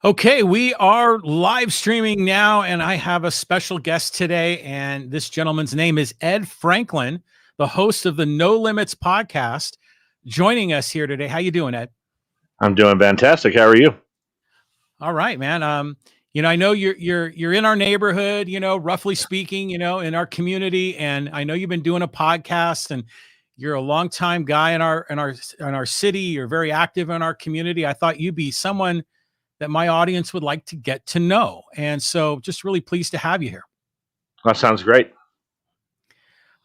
Okay, we are live streaming now, and I have a special guest today. And this gentleman's name is Ed Franklin, the host of the No Limits podcast, joining us here today. How you doing, Ed? I'm doing fantastic. How are you? All right, man. I know you're in our neighborhood, roughly speaking, in our community, and I know you've been doing a podcast, and you're a longtime guy in our city. You're very active in our community. I thought you'd be someone that my audience would like to get to know. And so just really pleased to have you here. That sounds great.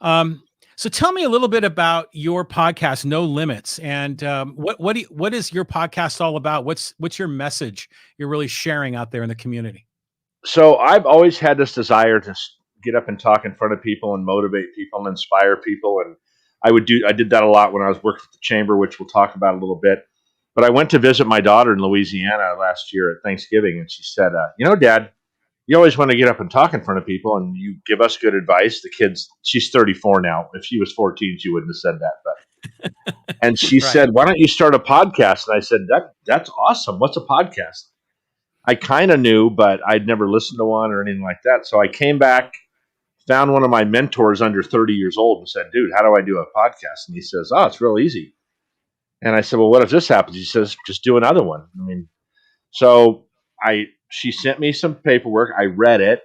Um, so tell me a little bit about your podcast, No Limits, and what is your podcast all about? What's your message you're really sharing out there in the community? So I've always had this desire to get up and talk in front of people and motivate people and inspire people. And I did that a lot when I was working at the chamber, which we'll talk about a little bit. But I went to visit my daughter in Louisiana last year at Thanksgiving, and she said, Dad, you always want to get up and talk in front of people, and you give us good advice. The kids, she's 34 now. If she was 14, she wouldn't have said that. And she Right. said, why don't you start a podcast? And I said, that's awesome. What's a podcast? I kind of knew, but I'd never listened to one or anything like that. So I came back, found one of my mentors under 30 years old and said, dude, how do I do a podcast? And he says, oh, it's real easy. And I said, well, what if this happens? He says, just do another one. So she sent me some paperwork. I read it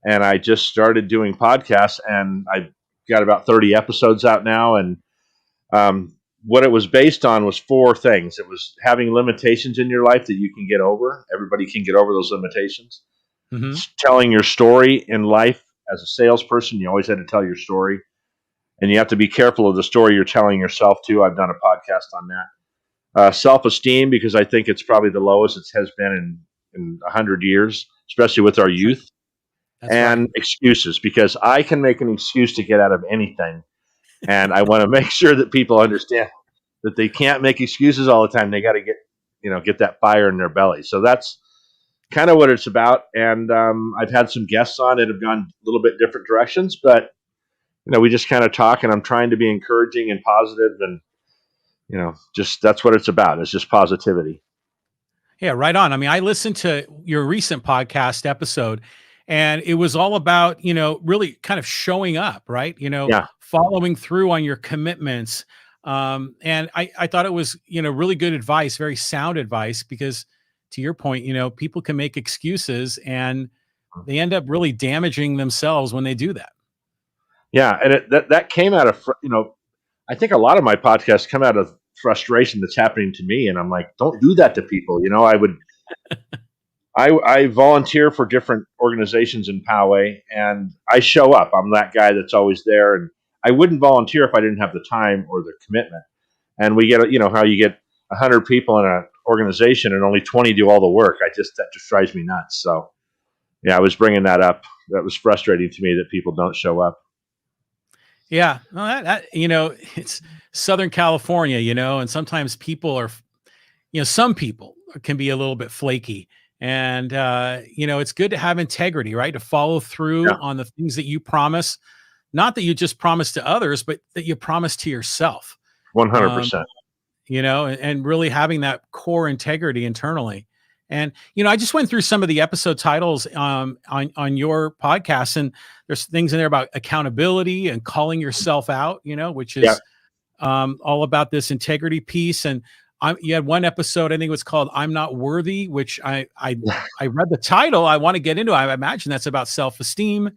and I just started doing podcasts, and I've got about 30 episodes out now. And what it was based on was four things. It was having limitations in your life that you can get over. Everybody can get over those limitations. Mm-hmm. Telling your story in life as a salesperson, you always had to tell your story. And you have to be careful of the story you're telling yourself too. I've done a podcast on that. Self-esteem, because I think it's probably the lowest it has been in 100 years, especially with our youth. That's and right. excuses, because I can make an excuse to get out of anything. And I want to make sure that people understand that they can't make excuses all the time. They got to get that fire in their belly. So that's kind of what it's about. And I've had some guests on that have gone a little bit different directions, but we just kind of talk, and I'm trying to be encouraging and positive, and just that's what it's about. It's just positivity. Yeah, right on. I mean, I listened to your recent podcast episode, and it was all about, really kind of showing up, right? Yeah. Following through on your commitments. And I thought it was, really good advice, very sound advice, because to your point, people can make excuses and they end up really damaging themselves when they do that. Yeah, and that came out of I think a lot of my podcasts come out of frustration that's happening to me, and I'm like, don't do that to people. I volunteer for different organizations in Poway, and I show up. I'm that guy that's always there, and I wouldn't volunteer if I didn't have the time or the commitment. And we get, how you get 100 people in an organization and only 20 do all the work. That just drives me nuts. So, yeah, I was bringing that up. That was frustrating to me that people don't show up. Yeah, well, it's Southern California, and sometimes people are, some people can be a little bit flaky. And, it's good to have integrity, right? To follow through Yeah, on the things that you promise, not that you just promise to others, but that you promise to yourself, um, 100%. and really having that core integrity internally. And, I just went through some of the episode titles on your podcast, and there's things in there about accountability and calling yourself out, which Yeah. is all about this integrity piece. And you had one episode, I think it was called "I'm Not Worthy," which I read the title. I want to get into. I imagine that's about self-esteem,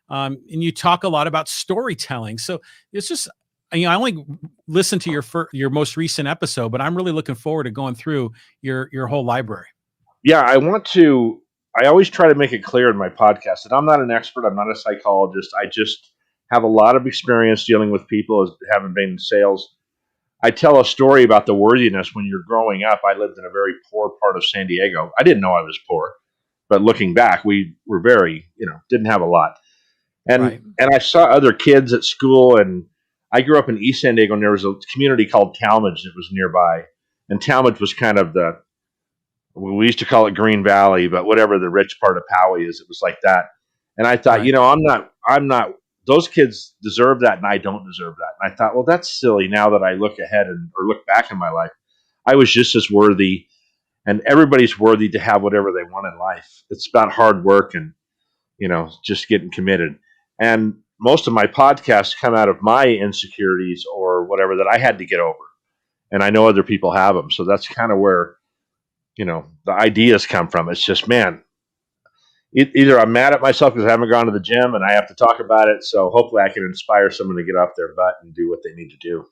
and you talk a lot about storytelling. So it's just, I only listened to your most recent episode, but I'm really looking forward to going through your whole library. Yeah, I always try to make it clear in my podcast that I'm not an expert. I'm not a psychologist. I just have a lot of experience dealing with people as having been in sales. I tell a story about the worthiness when you're growing up. I lived in a very poor part of San Diego. I didn't know I was poor, but looking back, we were very, didn't have a lot. And Right. and I saw other kids at school, and I grew up in East San Diego, and there was a community called Talmadge that was nearby. And Talmadge was kind of we used to call it Green Valley, but whatever the rich part of Poway is, it was like that. And I thought, Right. I'm not, those kids deserve that, and I don't deserve that. And I thought, well, that's silly now that I look ahead or look back in my life. I was just as worthy. and everybody's worthy to have whatever they want in life. It's about hard work and, just getting committed. And most of my podcasts come out of my insecurities or whatever that I had to get over. And I know other people have them. So that's kind of where, the ideas come from. It's just, man, either I'm mad at myself because I haven't gone to the gym and I have to talk about it. So hopefully I can inspire someone to get off their butt and do what they need to do.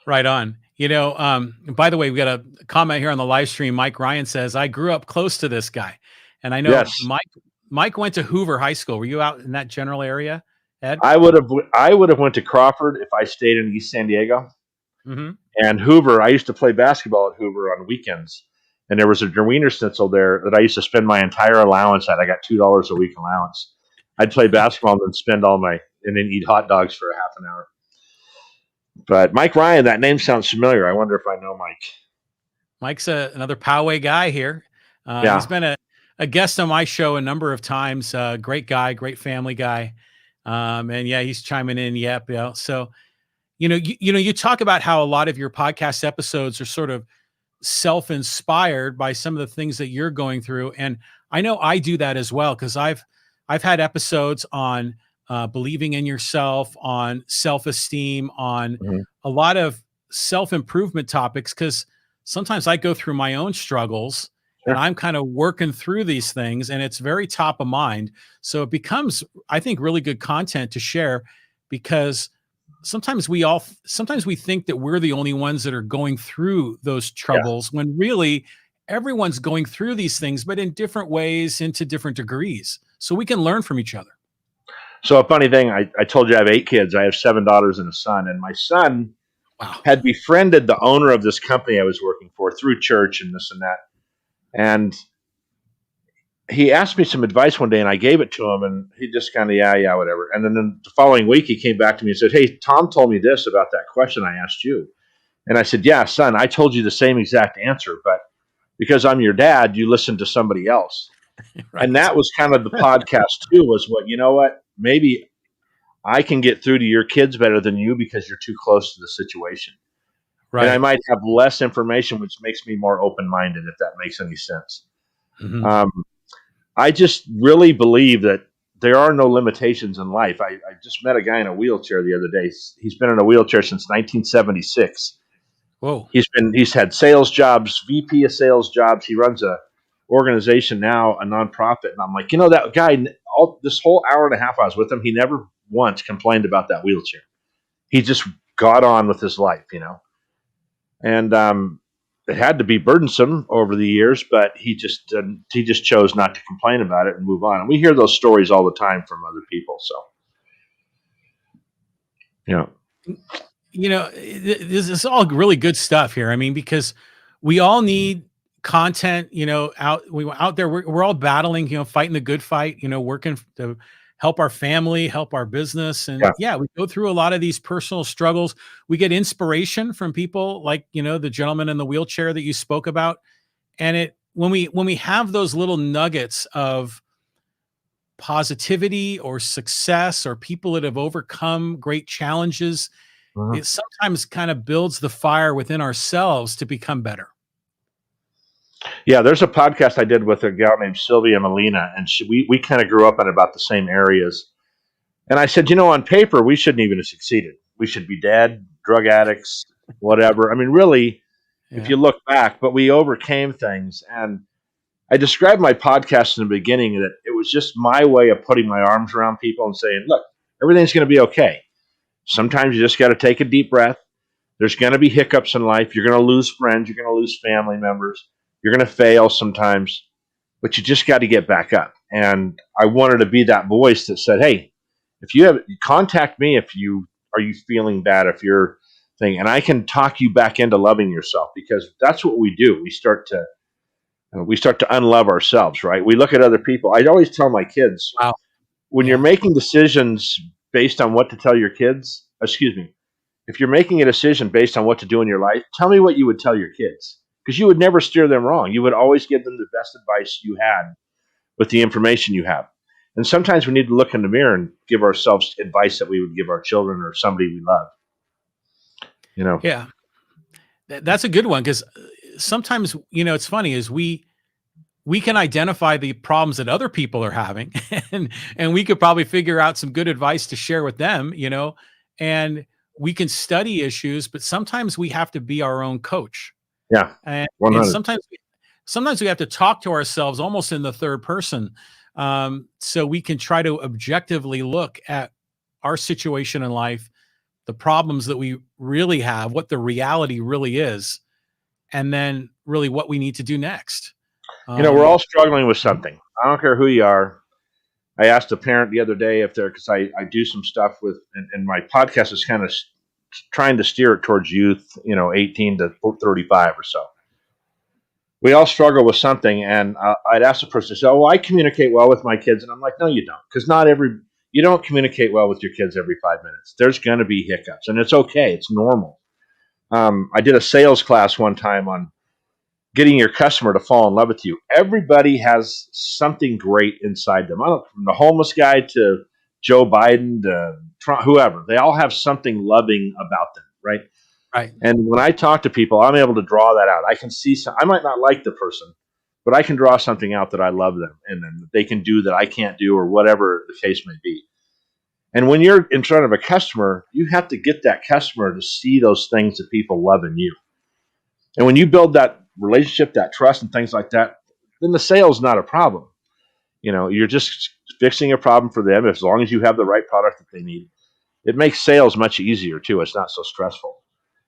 Right on. By the way, we got a comment here on the live stream. Mike Ryan says, I grew up close to this guy. And I know Yes, Mike went to Hoover High School. Were you out in that general area, Ed? I would have went to Crawford if I stayed in East San Diego. Mm-hmm. And Hoover, I used to play basketball at Hoover on weekends. And there was a Wiener Schnitzel there that I used to spend my entire allowance at. I got $2 a week allowance. I'd play basketball and then and then eat hot dogs for a half an hour. But Mike Ryan, that name sounds familiar. I wonder if I know Mike. Mike's another Poway guy here. Yeah. He's been a guest on my show a number of times. Great guy, great family guy. And yeah, he's chiming in. Yep. Yeah. So, you talk about how a lot of your podcast episodes are sort of self-inspired by some of the things that you're going through. And I know I do that as well, because I've had episodes on believing in yourself, on self-esteem, on Mhm. a lot of self-improvement topics, because sometimes I go through my own struggles and Sure. I'm kind of working through these things, and it's very top of mind. So it becomes, I think, really good content to share, because sometimes we think that we're the only ones that are going through those Yeah. troubles, when really everyone's going through these things, but in different ways and to different degrees. So we can learn from each other. So a funny thing, I told you I have 8 kids. I have 7 daughters and a son. And my son Wow. had befriended the owner of this company I was working for through church and this and that. And he asked me some advice one day, and I gave it to him, and he just kind of, yeah, whatever. And then the following week, he came back to me and said, hey, Tom told me this about that question I asked you. And I said, yeah, son, I told you the same exact answer, but because I'm your dad, you listened to somebody else. Right. And that was kind of the podcast too, was what, maybe I can get through to your kids better than you because you're too close to the situation. Right. And I might have less information, which makes me more open-minded, if that makes any sense. Mm-hmm. I just really believe that there are no limitations in life. I just met a guy in a wheelchair the other day. He's been in a wheelchair since 1976. Whoa. He's had sales jobs, VP of sales jobs. He runs a organization now, a nonprofit. And I'm like, that guy, this whole hour and a half I was with him, he never once complained about that wheelchair. He just got on with his life, And it had to be burdensome over the years, but he just chose not to complain about it and move on. And we hear those stories all the time from other people. So, this is all really good stuff here. I mean, because we all need content, out there. We're all battling, fighting the good fight, working to help our family, help our business. And we go through a lot of these personal struggles. We get inspiration from people like, the gentleman in the wheelchair that you spoke about. And when we have those little nuggets of positivity or success, or people that have overcome great challenges, it sometimes kind of builds the fire within ourselves to become better. Yeah, there's a podcast I did with a gal named Sylvia Molina, and we kind of grew up in about the same areas. And I said, on paper, we shouldn't even have succeeded. We should be dead, drug addicts, whatever. I mean, really, if you look back, but we overcame things. And I described my podcast in the beginning that it was just my way of putting my arms around people and saying, look, everything's going to be okay. Sometimes you just got to take a deep breath. There's going to be hiccups in life. You're going to lose friends. You're going to lose family members. You're going to fail sometimes, but you just got to get back up. And I wanted to be that voice that said, hey, if you contact me, if you feeling bad, if you're thing, and I can talk you back into loving yourself, because that's what we do. We start to unlove ourselves, right? We look at other people. I always tell my kids, Wow. When you're making decisions based on what to tell your kids, if you're making a decision based on what to do in your life, tell me what you would tell your kids, because you would never steer them wrong. You would always give them the best advice you had with the information you have. And sometimes we need to look in the mirror and give ourselves advice that we would give our children or somebody we love. Yeah, that's a good one, because sometimes, it's funny is we can identify the problems that other people are having and we could probably figure out some good advice to share with them, and we can study issues, but sometimes we have to be our own coach. Yeah. And 100. sometimes we have to talk to ourselves almost in the third person, so we can try to objectively look at our situation in life, the problems that we really have, what the reality really is, and then really what we need to do next. We're Um, all struggling with something. I don't care who you are. I asked a parent the other day if they're, because I do some stuff with, and my podcast is kind of trying to steer it towards youth, 18 to 35 or so. We all struggle with something. And I'd ask the person, oh, well, I communicate well with my kids. And I'm like, no, you don't. Because you don't communicate well with your kids every 5 minutes. There's going to be hiccups, and it's okay. It's normal. I did a sales class one time on getting your customer to fall in love with you. Everybody has something great inside them. From the homeless guy to Joe Biden to Trump, whoever, they all have something loving about them, right? right. And when I talk to people, I'm able to draw that out. I can see I might not like the person, but I can draw something out that I love them and then that they can do that I can't do, or whatever the case may be. And when you're in front of a customer, you have to get that customer to see those things that people love in you. And when you build that relationship, that trust and things like that, then the sale is not a problem. You're just fixing a problem for them. As long as you have the right product that they need, it makes sales much easier too. It's not so stressful.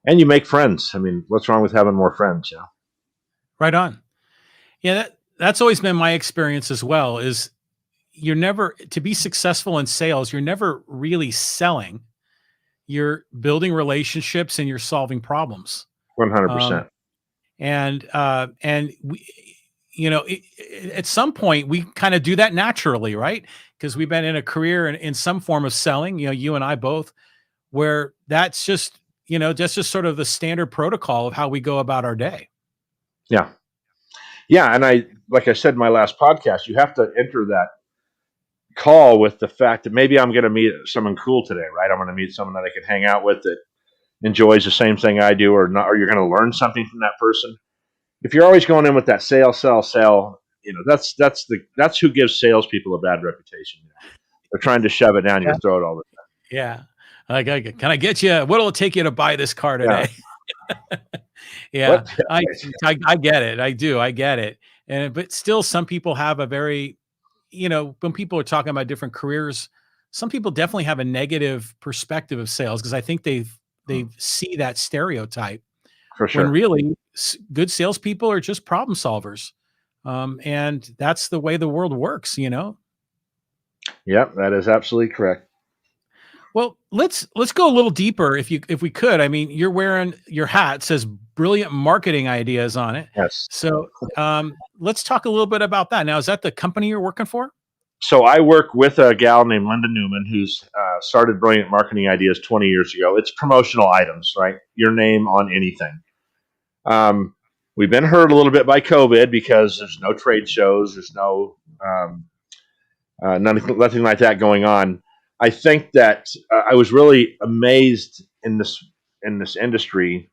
And you make friends. I mean, what's wrong with having more friends? Right on. Yeah, that's always been my experience as well, is you're never, to be successful in sales, you're never really selling. You're building relationships and you're solving problems. 100%. Um, and we, at some point we kind of do that naturally, right? Because we've been in a career in some form of selling, you and I both, where that's just, just sort of the standard protocol of how we go about our day. Yeah. Yeah. And like I said in my last podcast, you have to enter that call with the fact that maybe I'm going to meet someone cool today, right? I'm going to meet someone that I can hang out with that enjoys the same thing I do, or not, or you're going to learn something from that person. If you're always going in with that sell, that's who gives salespeople a bad reputation. They're trying to shove it down your throat all the time. Yeah. Can I get you? What'll it take you to buy this car today? Yeah, I get it. I do. I get it. But still, some people have a very, when people are talking about different careers, some people definitely have a negative perspective of sales because I think they see that stereotype. For When sure. really good salespeople are just problem solvers, and that's the way the world works. Yep, that is absolutely correct. Well, let's go a little deeper if we could. I mean, you're wearing your hat says brilliant marketing ideas on it. Yes. So, let's talk a little bit about that. Now, is that the company you're working for? So I work with a gal named Linda Newman who's started Brilliant Marketing Ideas 20 years ago. It's promotional items, right? Your name on anything. We've been hurt a little bit by COVID because there's no trade shows, there's no nothing like that going on. I think that I was really amazed in this industry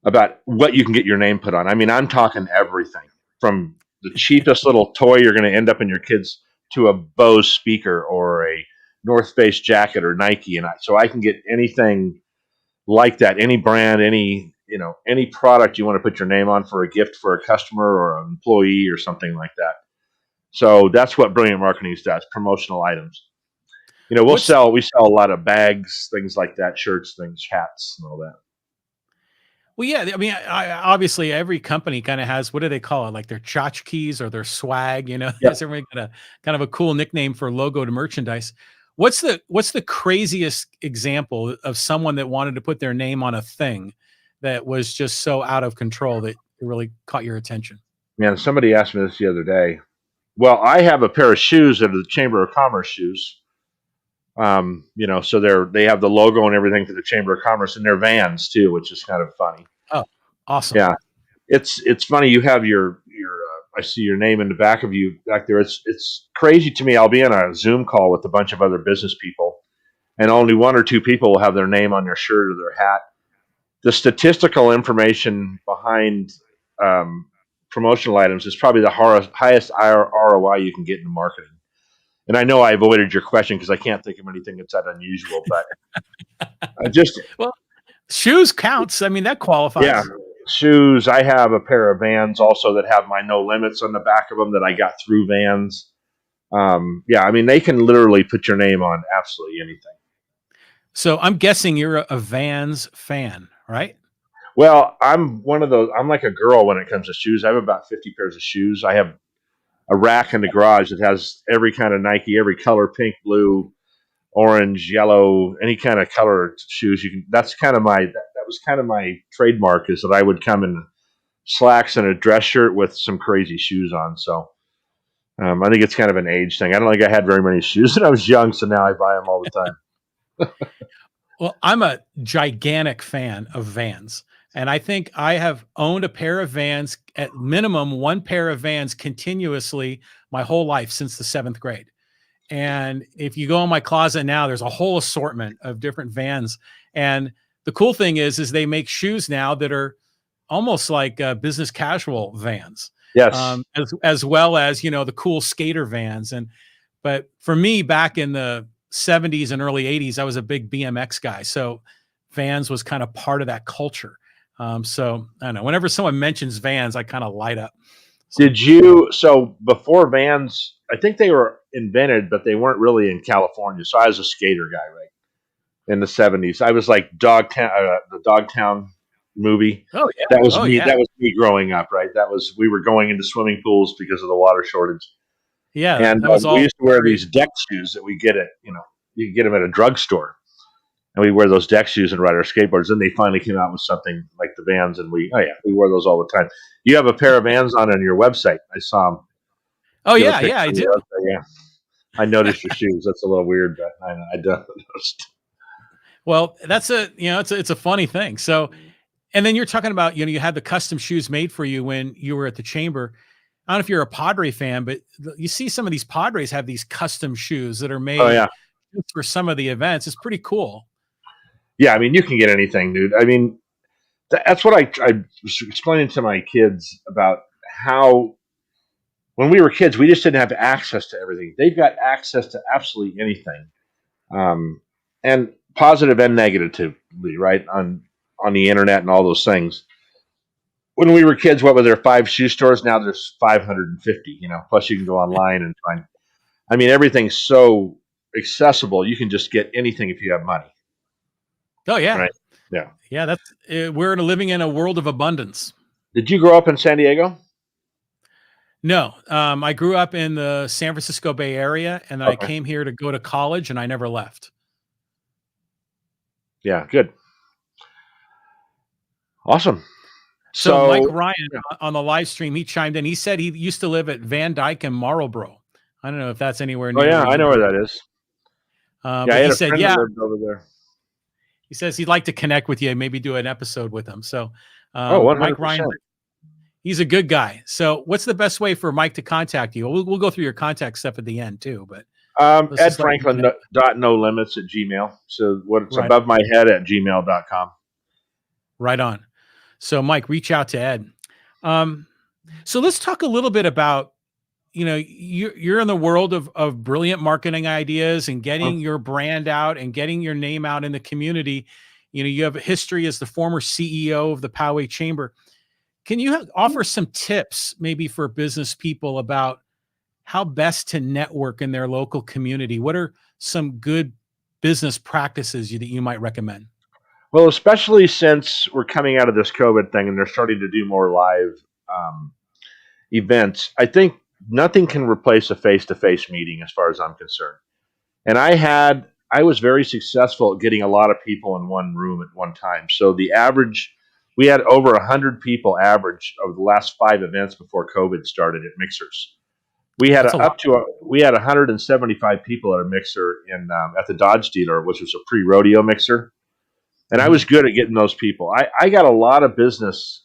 about what you can get your name put on. I mean, I'm talking everything from the cheapest little toy you're going to end up in your kids to a Bose speaker or a North Face jacket or Nike, so I can get anything like that, any brand, any product you want to put your name on for a gift for a customer or an employee or something like that. So that's what Brilliant Marketing does, promotional items. We sell a lot of bags, things like that, shirts, things, hats, and all that. Well, yeah, I mean, obviously every company kind of has, what do they call it? Like their tchotchkes or their swag, Yep. Has everybody got a kind of a cool nickname for logo to merchandise. What's the craziest example of someone that wanted to put their name on a thing that was just so out of control that it really caught your attention? Man, somebody asked me this the other day. Well, I have a pair of shoes that are the Chamber of Commerce shoes. So they have the logo and everything for the Chamber of Commerce, and they're Vans too, which is kind of funny. Oh, awesome. Yeah, it's funny. You have your I see your name in the back of you back there. It's crazy to me. I'll be on a Zoom call with a bunch of other business people, and only one or two people will have their name on their shirt or their hat. The statistical information behind promotional items is probably the highest ROI you can get in marketing. And I know I avoided your question because I can't think of anything that's that unusual, but just Well, shoes counts. I mean, that yeah, qualifies. shoes. I have a pair of Vans also that have my no limits on the back of them that I got through Vans. Yeah, I mean they can literally put your name on absolutely anything. So I'm guessing you're a Vans fan, right? Well, I'm one of those. I'm like a girl when it comes to shoes. I have about 50 pairs of shoes. I have a rack in the garage that has every kind of Nike, every color, pink, blue, orange, yellow, any kind of color shoes you can. That's kind of that was kind of my trademark is that I would come in slacks and a dress shirt with some crazy shoes on. So I think it's kind of an age thing. I don't think I had very many shoes when I was young, so now I buy them all the time. Well, I'm a gigantic fan of Vans. And I think I have owned a pair of Vans, at minimum one pair of Vans continuously my whole life since the seventh grade. And if you go in my closet now, there's a whole assortment of different Vans. And the cool thing is they make shoes now that are almost like business casual Vans, Yes. as well as the cool skater Vans. But for me, back in the 70s and early 80s, I was a big BMX guy, so Vans was kind of part of that culture. So I don't know. Whenever someone mentions Vans, I kind of light up. So, Did you? So before Vans, I think they were invented, but they weren't really in California. So I was a skater guy, right? In the '70s, I was like Dogtown, the Dogtown movie. oh yeah, That was oh me. yeah, That was me growing up, right? That was we were going into swimming pools because of the water shortage, yeah. and That was we all used to wear great. these deck shoes that we get at you can get them at a drugstore, and we wear those deck shoes and ride our skateboards. Then they finally came out with something like the Vans, and we wore those all the time. You have a pair of Vans on your website. I saw them. Oh You have a yeah, picture yeah, I on do. your website. Yeah, I noticed your shoes. That's a little weird, but I definitely noticed. Well, that's it's a funny thing. So, and then you're talking about you had the custom shoes made for you when you were at the chamber. I don't know if you're a Padre fan, but you see some of these Padres have these custom shoes that are Oh made yeah, just for some of the events. It's pretty cool. yeah. I mean, you can get anything, dude. I mean, that's what I was explaining to my kids about how when we were kids, we just didn't have access to everything. They've got access to absolutely anything, and positive and negatively, right on the internet and all those things. When we were kids, what were there 5 shoe stores? Now there's 550. Plus you can go online and find. I mean, everything's so accessible. You can just get anything if you have money, Oh yeah, right? Yeah. yeah. That's we're living in a world of abundance. Did you grow up in San Diego? No, I grew up in the San Francisco Bay Area, and then I Okay. came here to go to college, and I never left. Yeah. Good. Awesome. So Mike So, Ryan on the live stream, he chimed in. He said he used to live at Van Dyke and Marlboro. I don't know if that's anywhere oh near yeah, where I you know where grew that up. is. Yeah, I But had he a said, friend that yeah, lived over there. he says he'd like to connect with you, maybe do an episode with him. So Oh, Mike Ryan, 100%. he's a good guy. So what's the best way for Mike to contact you? We'll go through your contact stuff at the end too, but let's Ed just let him Franklin connect. dot no limits at Gmail. So what's Right, above my head at gmail.com. right on. So Mike, reach out to Ed. Um, so let's talk a little bit about you're in the world of brilliant marketing ideas and getting your brand out and getting your name out in the community. You have a history as the former CEO of the Poway Chamber. Can you offer some tips maybe for business people about how best to network in their local community? What are some good business practices that you might recommend? Well, especially since we're coming out of this COVID thing and they're starting to do more live um, events, I think nothing can replace a face to face meeting as far as I'm concerned. And I was very successful at getting a lot of people in one room at one time. So we had over 100 people average over the last 5 events before COVID started at mixers. We had That's a lot. we had 175 people at a mixer in at the Dodge dealer, which was a pre-rodeo mixer, and I was Mhm. good at getting those people. I got a lot of business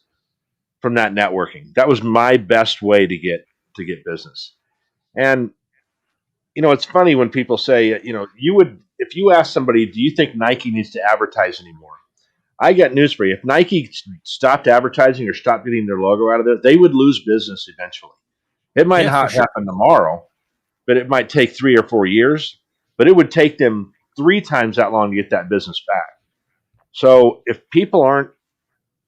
from that networking. That was my best way to get business. And it's funny when people say, you would if you ask somebody, do you think Nike needs to advertise anymore? I got news for you. If Nike stopped advertising or stopped getting their logo out of there, they would lose business eventually. It might Yeah, for not sure. happen tomorrow, but it might take 3 or 4 years. But it would take them 3 times that long to get that business back. So if people aren't,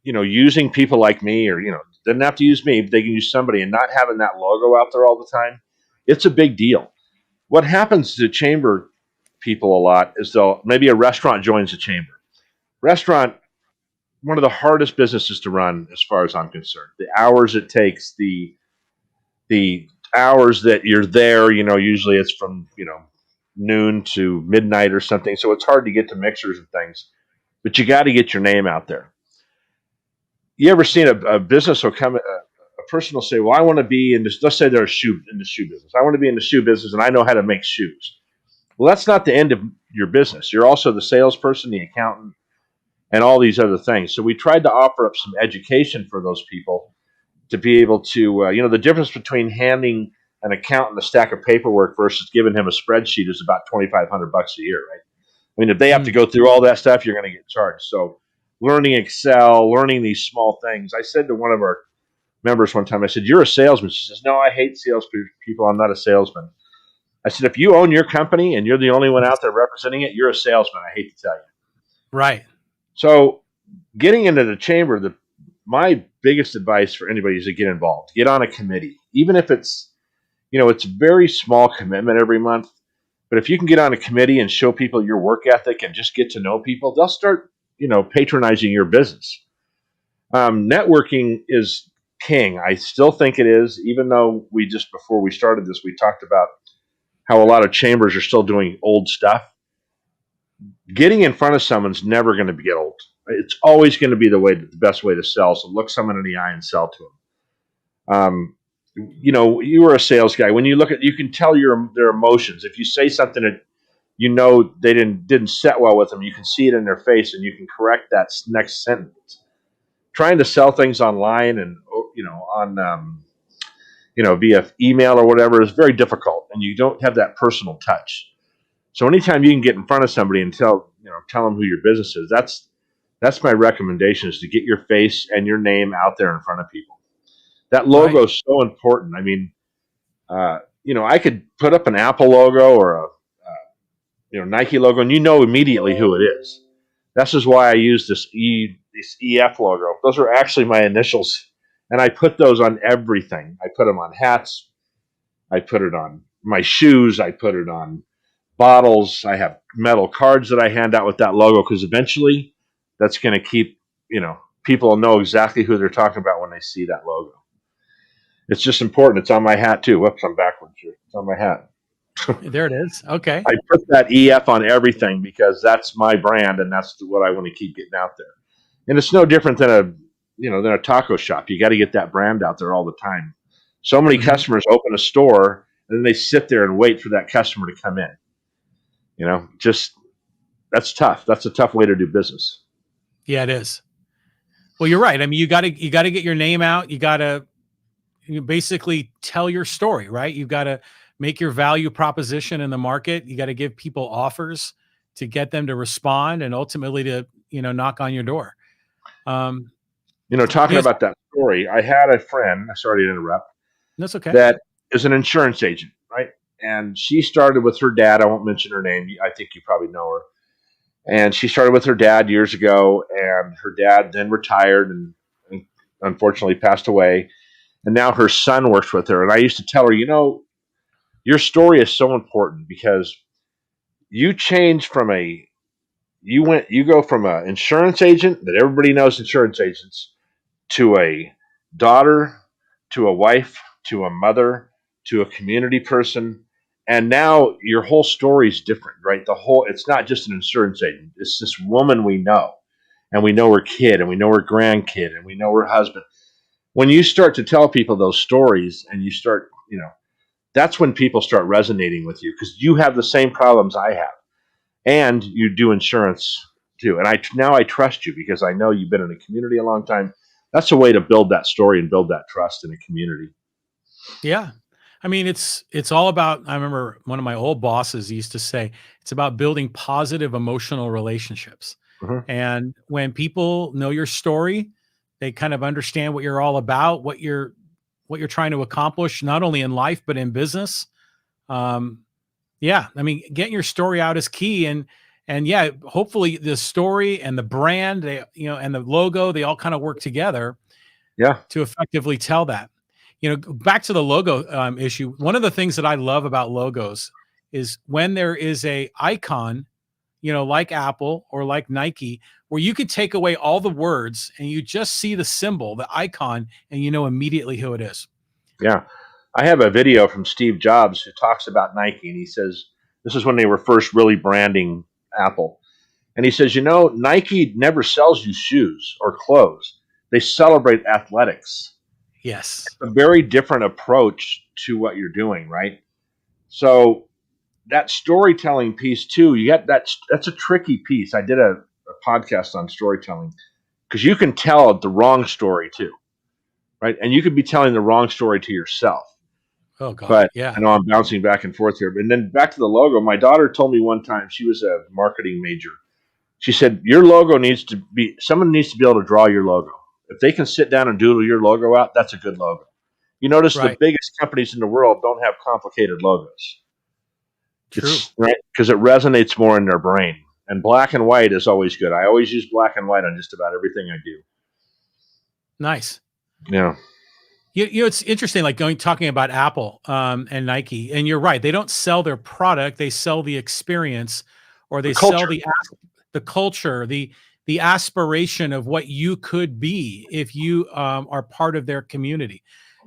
using people like me, or doesn't have to use me, but they can use somebody, and not having that logo out there all the time, it's a big deal. What happens to chamber people a lot is maybe a restaurant joins the chamber. Restaurant, one of the hardest businesses to run as far as I'm concerned. The hours it takes, the hours that you're there, usually it's from, noon to midnight or something. So it's hard to get to mixers and things, but you got to get your name out there. You ever seen a business will come, a person will say, well, I want to be in this, let's say they're in the shoe business. I want to be in the shoe business and I know how to make shoes. Well, that's not the end of your business. You're also the salesperson, the accountant, and all these other things. So we tried to offer up some education for those people to be able to, the difference between handing an accountant a stack of paperwork versus giving him a spreadsheet is about $2,500 a year, right? I mean, if they have to Mm, go through all that stuff, you're going to get charged. So learning Excel, learning these small things. I said to one of our members one time, I said, you're a salesman. She says, no, I hate salespeople. I'm not a salesman. I said, if you own your company and you're the only one out there representing it, you're a salesman. I hate to tell you. right. So getting into the chamber, my biggest advice for anybody is to get involved. Get on a committee, even if it's a very small commitment every month. But if you can get on a committee and show people your work ethic and just get to know people, they'll start, patronizing your business. Networking is king. I still think it is, even though before we started this, we talked about how a lot of chambers are still doing old stuff. Getting in front of someone's never going to get old. It's always going to be the best way to sell. So look someone in the eye and sell to them. You were a sales guy. When you can tell their emotions. If you say something that they didn't set well with them, you can see it in their face, and you can correct that next sentence. Trying to sell things online and on via email or whatever is very difficult, and you don't have that personal touch. So anytime you can get in front of somebody and tell them who your business is, that's my recommendation, is to get your face and your name out there in front of people. That Right. logo is so important. I mean, I could put up an Apple logo or a Nike logo, and immediately who it is. This is why I use this EF logo. Those are actually my initials, and I put those on everything. I put them on hats. I put it on my shoes. I put it on bottles. I have metal cards that I hand out with that logo, because eventually that's going to keep, people know exactly who they're talking about when they see that logo. It's just important. It's on my hat too. Whoops, I'm backwards here. It's on my hat. There it is. Okay. I put that EF on everything because that's my brand, and that's what I want to keep getting out there. And it's no different than a taco shop. You got to get that brand out there all the time. So many Mhm. customers open a store and then they sit there and wait for that customer to come in. Just that's tough. That's a tough way to do business. Yeah, it is. Well, you're right. I mean, you gotta get your name out. You basically tell your story, right? You gotta make your value proposition in the market. You gotta give people offers to get them to respond and ultimately to, knock on your door. Um, Talking yes, about that story, I had a friend, sorry to interrupt, that's okay. that is an insurance agent, right? And she started with her dad. I won't mention her name. I think you probably know her. And she started with her dad years ago, and her dad then retired and unfortunately passed away. And now her son works with her. And I used to tell her, your story is so important, because you change from you go from an insurance agent that everybody knows, insurance agents, to a daughter, to a wife, to a mother, to a community person. And now your whole story is different, right? It's not just an insurance agent. It's this woman we know, and we know her kid, and we know her grandkid, and we know her husband. When you start to tell people those stories, and you start, that's when people start resonating with you, because you have the same problems I have, and you do insurance too. And I trust you because I know you've been in the community a long time. That's a way to build that story and build that trust in a community. Yeah. I mean, it's all about, I remember one of my old bosses used to say, it's about building positive emotional relationships. Mhm. And when people know your story, they kind of understand what you're all about, what you're trying to accomplish, not only in life but in business. Um, yeah, I mean, getting your story out is key, and yeah, hopefully the story and the brand, they, and the logo, they all kind of work together Yeah. to effectively tell that. Back to the logo issue. One of the things that I love about logos is when there is a icon, like Apple or like Nike, where you could take away all the words and you just see the symbol, the icon, and you know immediately who it is. Yeah. I have a video from Steve Jobs who talks about Nike, and he says this is when they were first really branding Apple. And he says, Nike never sells you shoes or clothes. They celebrate athletics. Yes. A very different approach to what you're doing, right? So that storytelling piece too, you got that's a tricky piece. I did a podcast on storytelling because you can tell the wrong story too, right? And you could be telling the wrong story to yourself. Oh God. But Yeah. I know I'm bouncing back and forth here. And then back to the logo. My daughter told me one time, she was a marketing major. She said, your logo someone needs to be able to draw your logo. If they can sit down and doodle your logo out, that's a good logo. You notice the Right. biggest companies in the world don't have complicated logos. True. It's right because it resonates more in their brain. And black and white is always good. I always use black and white on just about everything I do. Nice. Yeah. It's interesting, like talking about Apple and Nike, and you're right. They don't sell their product; they sell the experience, or The they sell culture. the culture, the aspiration of what you could be if you are part of their community.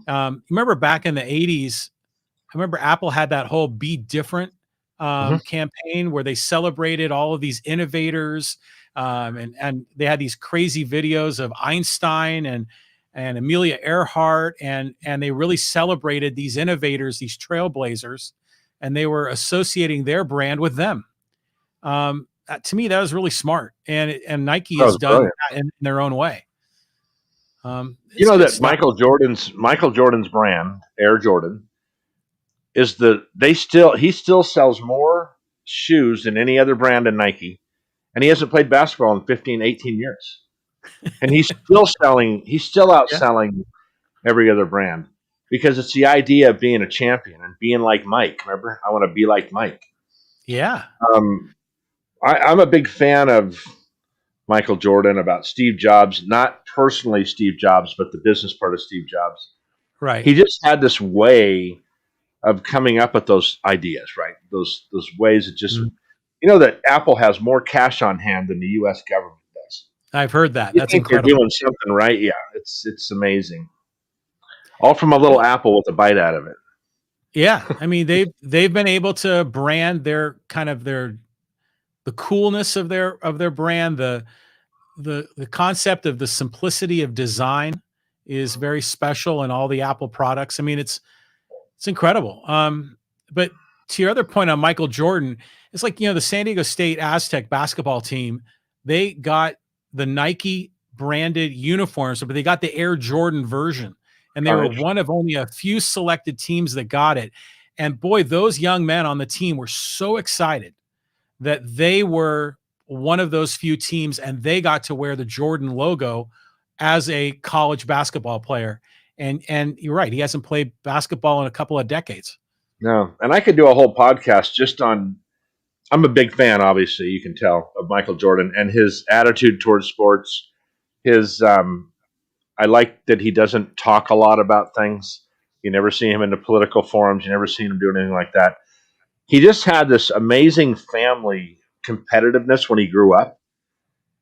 Remember back in the '80s, I remember Apple had that whole "Be Different" Mhm. campaign where they celebrated all of these innovators, and they had these crazy videos of Einstein and Amelia Earhart, and they really celebrated these innovators, these trailblazers, and they were associating their brand with them. To me, that was really smart, and Nike That has was done brilliant. that in their own way. You It's know good that stuff. Michael Jordan's brand, Air Jordan, is he still sells more shoes than any other brand in Nike, and he hasn't played basketball in 15, 18 years. And he's still Yeah, outselling every other brand because it's the idea of being a champion and being like Mike. Remember, I want to be like Mike. yeah, Um, I'm a big fan of Michael Jordan, about Steve Jobs, not personally Steve Jobs, but the business part of Steve Jobs. right. He just had this way of coming up with those ideas, right? Those ways that just Mhm. that Apple has more cash on hand than the U.S. government does. I've heard that. You That's think they're incredible. doing something right? Yeah, it's amazing. All from a little apple with a bite out of it. Yeah, I mean they've been able to brand their kind of the coolness of their brand, the concept of the simplicity of design is very special in all the Apple products. I mean, it's incredible. But to your other point on Michael Jordan, it's like, the San Diego State Aztec basketball team, they got the Nike branded uniforms, but they got the Air Jordan version. And they Oh, were interesting. one of only a few selected teams that got it. And boy, those young men on the team were so excited that they were one of those few teams and they got to wear the Jordan logo as a college basketball player. And you're right, he hasn't played basketball in a couple of decades. No, and I could do a whole podcast just on. I'm a big fan, obviously, you can tell, of Michael Jordan and his attitude towards sports. His, I like that he doesn't talk a lot about things. You never see him in the political forums. You never see him doing anything like that. He just had this amazing family competitiveness when he grew up,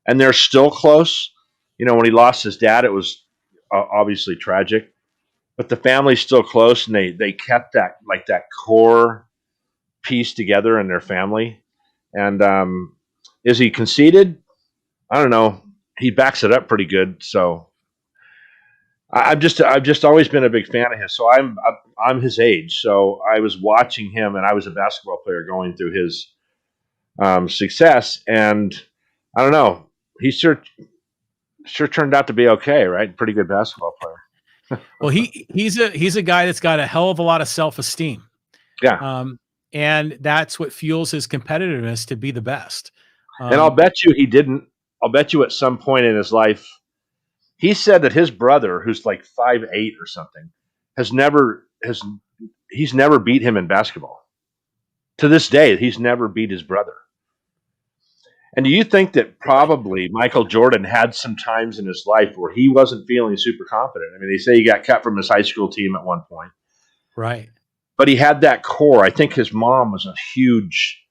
and they're still close. When he lost his dad, it was obviously tragic, but the family's still close, and they kept that core piece together in their family. And is he conceited? I don't know. He backs it up pretty good. So I've just always been a big fan of his. So I'm his age. So I was watching him, and I was a basketball player going through his success, and I don't know. He sure turned out to be okay, right? Pretty good basketball player. Well, he's a guy that's got a hell of a lot of self-esteem. Yeah, Um, and that's what fuels his competitiveness to be the best. and I'll Um, bet you he didn't. I'll bet you at some point in his life, he said that his brother, who's like 5'8" or something, he's never beat him in basketball. To this day, he's never beat his brother. And do you think that probably Michael Jordan had some times in his life where he wasn't feeling super confident? I mean, they say he got cut from his high school team at one point, Right. but he had that core. I think his mom was a huge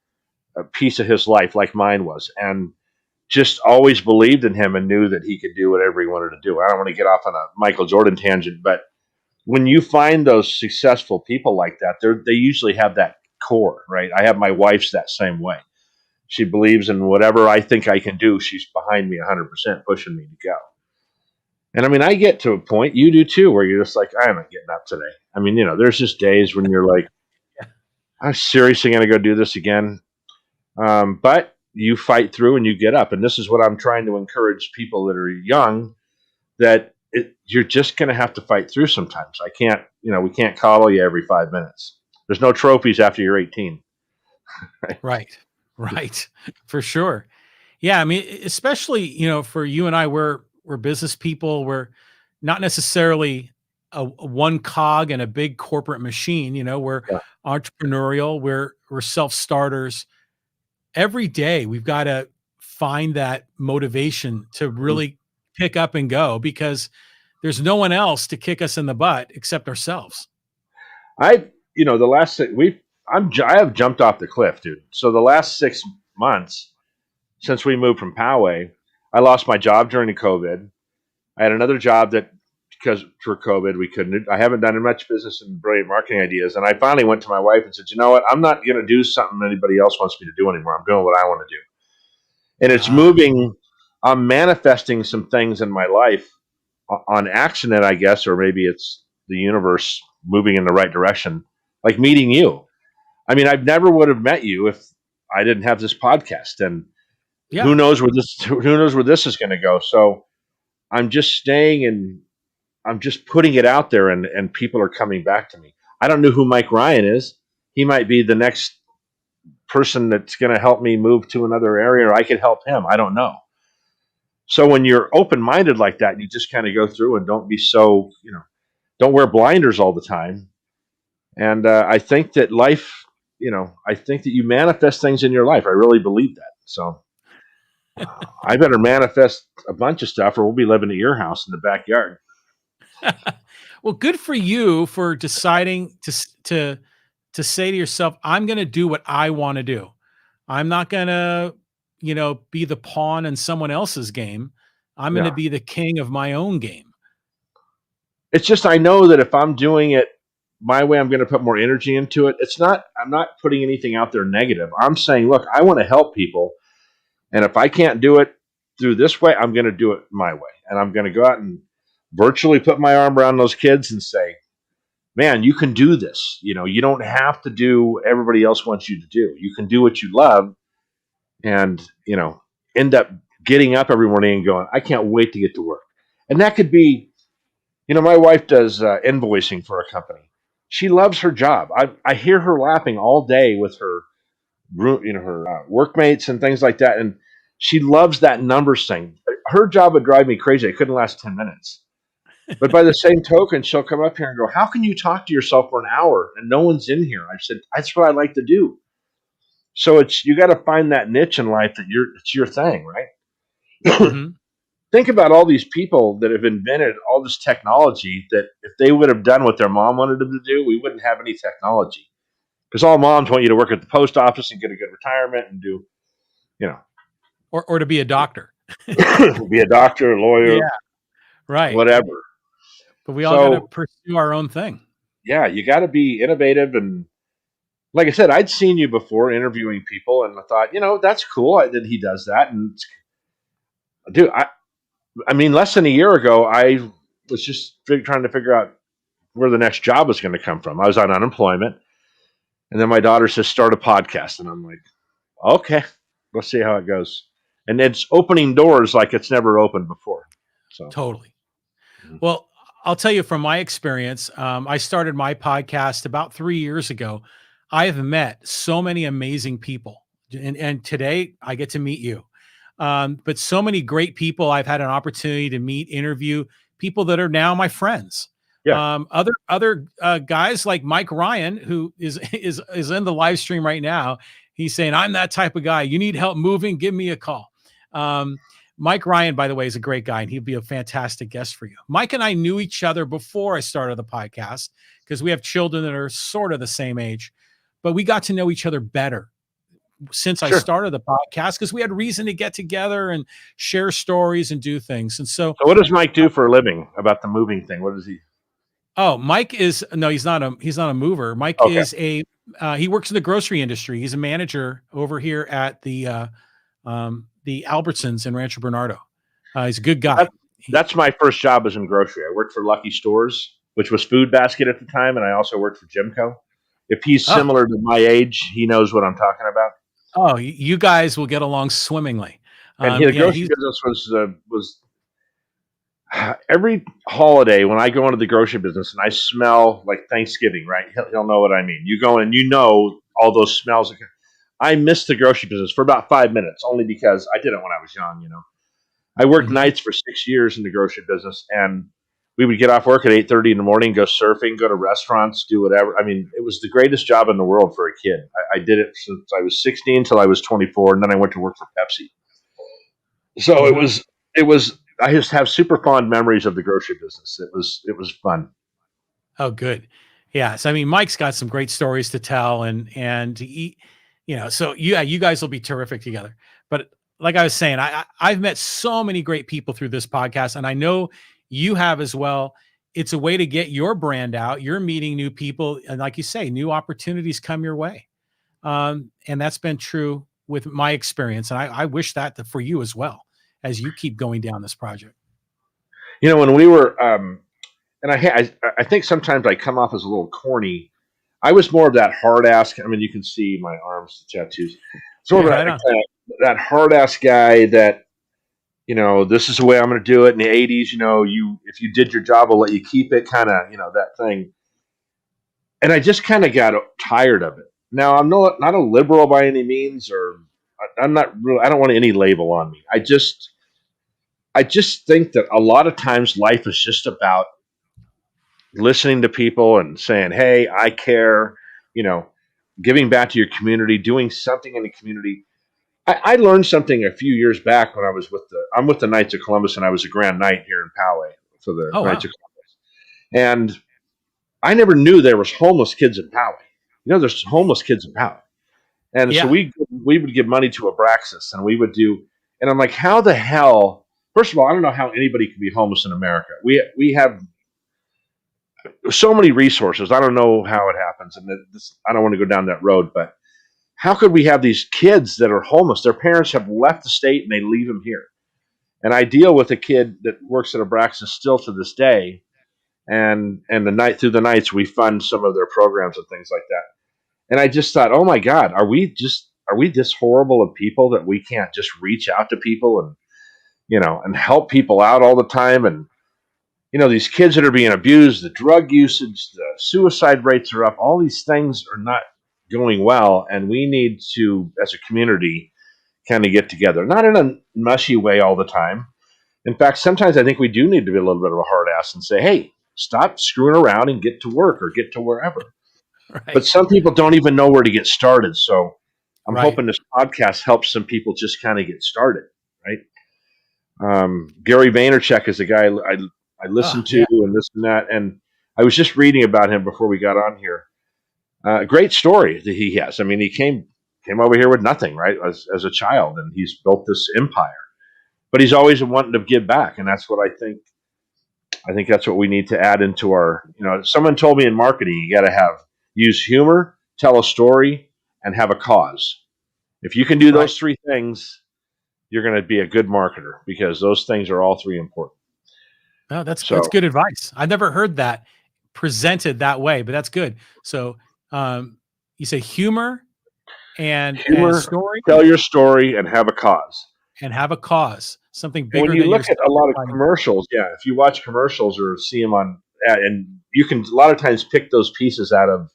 piece of his life, like mine was, and just always believed in him and knew that he could do whatever he wanted to do. I don't want to get off on a Michael Jordan tangent, but when you find those successful people like that, they usually have that core, right? I have my wife's that same way. She believes in whatever I think I can do. She's behind me 100%, pushing me to go. And I mean, I get to a point, you do too, where you're just like, I'm not getting up today. I mean, there's just days when you're like, I'm seriously going to go do this again. But you fight through and you get up. And this is what I'm trying to encourage people that are young, that you're just going to have to fight through sometimes. We can't coddle you every 5 minutes. There's no trophies after you're 18. Right. For sure. Yeah. I mean, especially, for you and I, we're business people. We're not necessarily a one cog in a big corporate machine. We're Yeah. entrepreneurial. We're self-starters. Every day we've got to find that motivation to really pick up and go, because there's no one else to kick us in the butt except ourselves. The last I have jumped off the cliff, dude. So the last 6 months since we moved from Poway, I lost my job during the COVID. I had another job that, because for COVID, I haven't done much business in brilliant marketing ideas. And I finally went to my wife and said, you know what? I'm not going to do something anybody else wants me to do anymore. I'm doing what I want to do. And it's moving. I'm manifesting some things in my life on accident, I guess, or maybe it's the universe moving in the right direction, like meeting you. I mean, I never would have met you if I didn't have this podcast. And who knows where this is going to go. So I'm just staying and I'm just putting it out there, and people are coming back to me. I don't know who Mike Ryan is. He might be the next person that's going to help me move to another area, or I could help him. I don't know. So when you're open-minded like that, you just kind of go through and don't be so, don't wear blinders all the time. And I think that life, I think that you manifest things in your life. I really believe that. So I better manifest a bunch of stuff, or we'll be living at your house in the backyard. Well, good for you for deciding to say to yourself, I'm going to do what I want to do. I'm not going to, be the pawn in someone else's game. I'm going to be the king of my own game. It's just, I know that if I'm doing it my way, I'm going to put more energy into it. I'm not putting anything out there negative. I'm saying, look, I want to help people. And if I can't do it through this way, I'm going to do it my way. And I'm going to go out and virtually put my arm around those kids and say, man, you can do this. You don't have to do what everybody else wants you to do. You can do what you love, and, end up getting up every morning and going, I can't wait to get to work. And that could be, my wife does invoicing for a company. She loves her job. I hear her laughing all day with her workmates and things like that. And she loves that numbers thing. Her job would drive me crazy. It couldn't last 10 minutes. But by the same token, she'll come up here and go, how can you talk to yourself for an hour and no one's in here? I said, that's what I like to do. So you got to find that niche in life that it's your thing, right? Mm-hmm. Think about all these people that have invented all this technology that if they would have done what their mom wanted them to do, we wouldn't have any technology. Because all moms want you to work at the post office and get a good retirement and do, or to be a doctor, be a doctor, a lawyer, right, whatever. But we all got to pursue our own thing. Yeah, you got to be innovative. And like I said, I'd seen you before interviewing people, and I thought, that's cool that he does that. And dude, I mean, less than a year ago, I was just trying to figure out where the next job was going to come from. I was on unemployment. And then my daughter says, start a podcast. And I'm like, okay, let's see how it goes. And it's opening doors like it's never opened before. So totally. Well, I'll tell you from my experience, I started my podcast about 3 years ago. I have met so many amazing people. And today I get to meet you. But so many great people I've had an opportunity to meet, interview, people that are now my friends. Yeah, Other guys like Mike Ryan, who is is in the live stream right now. He's saying, "I'm that type of guy. You need help moving? Give me a call." Um, Mike Ryan, by the way, is a great guy, and he'd be a fantastic guest for you. Mike and I knew each other before I started the podcast because we have children that are sort of the same age, but we got to know each other better since I sure. started the podcast because we had reason to get together and share stories and do things. And so, So what does Mike do for a living about the moving thing? What does he? oh, Mike is no, he's not a mover. Mike Okay. is a he works in the grocery industry. He's a manager over here at the Albertsons in Rancho Bernardo. He's a good guy. That, that's my first job as in grocery. I worked for Lucky Stores, which was Food Basket at the time, and I also worked for Jimco. If he's Oh, similar to my age, he knows what I'm talking about. oh, you guys will get along swimmingly. And the Yeah, grocery he's business was every holiday when I go into the grocery business and I smell like Thanksgiving, right? He'll know what I mean. You go in and you know all those smells. I missed the grocery business for about 5 minutes, only because I did it when I was young. I worked mhm. nights for 6 years in the grocery business, and we would get off work at 8:30 in the morning, go surfing, go to restaurants, do whatever. I mean, it was the greatest job in the world for a kid. I did it since I was 16 until I was 24, and then I went to work for Pepsi. So it Mhm. was it was. I just have super fond memories of the grocery business. It was fun. Oh, good. Yeah. So I mean, Mike's got some great stories to tell, and he, so yeah, you guys will be terrific together. But like I was saying, I've met so many great people through this podcast, and I know you have as well. It's a way to get your brand out. You're meeting new people, and like you say, new opportunities come your way. And that's been true with my experience, and I wish that for you as well as you keep going down this project. When we were, and I think sometimes I come off as a little corny. I was more of that hard ass. I mean, you can see my arms tattoos. Sort Yeah, of right on. that hard ass guy that this is the way I'm going to do it. In the '80s, you if you did your job, I'll let you keep it. Kind of, that thing. And I just kind of got tired of it. Now I'm not a liberal by any means, or I'm not really. I don't want any label on me. I just think that a lot of times life is just about listening to people and saying, "Hey, I care," you know, giving back to your community, doing something in the community. I learned something a few years back when I'm with the Knights of Columbus, and I was a Grand Knight here in Poway for the Oh Knights wow. of Columbus. And I never knew there was homeless kids in Poway. There's homeless kids in Poway. And so Yeah. we would give money to Abraxas, and we would do. And I'm like, how the hell? First of all, I don't know how anybody can be homeless in America. We have so many resources. I don't know how it happens, and I don't want to go down that road. But how could we have these kids that are homeless? Their parents have left the state and they leave them here. And I deal with a kid that works at Abraxas still to this day, and through the nights we fund some of their programs and things like that. And I just thought, oh my God, are we this horrible of people that we can't just reach out to people and help people out all the time? And these kids that are being abused, the drug usage, the suicide rates are up. All these things are not going well, and we need to, as a community, kind of get together. Not in a mushy way all the time. In fact, sometimes I think we do need to be a little bit of a hard ass and say, "Hey, stop screwing around and get to work or get to wherever." But Right. some people don't even know where to get started. So I'm Right. hoping this podcast helps some people just kind of get started, right? Gary Vaynerchuk is a guy I listen Oh to yeah. and this and that. And I was just reading about him before we got on here. Great story that he has. I mean, he came over here with nothing, right, as a child, and he's built this empire. But he's always wanting to give back, and that's what I think. I think that's what we need to add into our. Someone told me in marketing, you got to use humor, tell a story, and have a cause. If you can do Right. those three things, you're going to be a good marketer because those things are all three important. Oh, that's So good advice. I've never heard that presented that way, but that's good. So, you say humor and humor, story tell your story, and have a cause. and have a cause, something And when bigger you than look at a yourself. lot of commercials, yeah, if you watch commercials or see them on, and you can a lot of times pick those pieces out of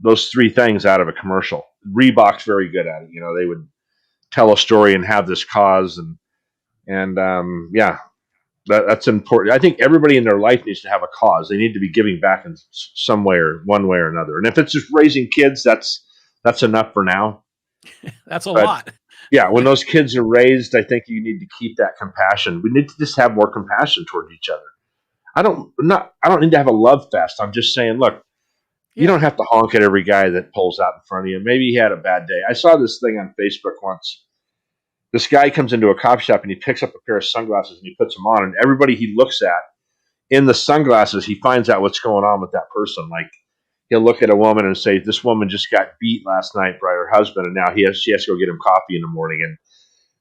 those three things out of a commercial. Reebok's very good at it. They would. tell a story and have this cause, and yeah, that's important. I think everybody in their life needs to have a cause. They need to be giving back in some way or one way or another. And if it's just raising kids, that's enough for now. That's a But lot. yeah, when those kids are raised, I think you need to keep that compassion. We need to just have more compassion toward each other. I don't need to have a love fest. I'm just saying, look, you don't Yeah. have to honk at every guy that pulls out in front of you. Maybe he had a bad day. I saw this thing on Facebook once. This guy comes into a coffee shop and he picks up a pair of sunglasses and he puts them on, and everybody he looks at in the sunglasses, he finds out what's going on with that person. Like, he'll look at a woman and say, "This woman just got beat last night by her husband, and now she has to go get him coffee in the morning." And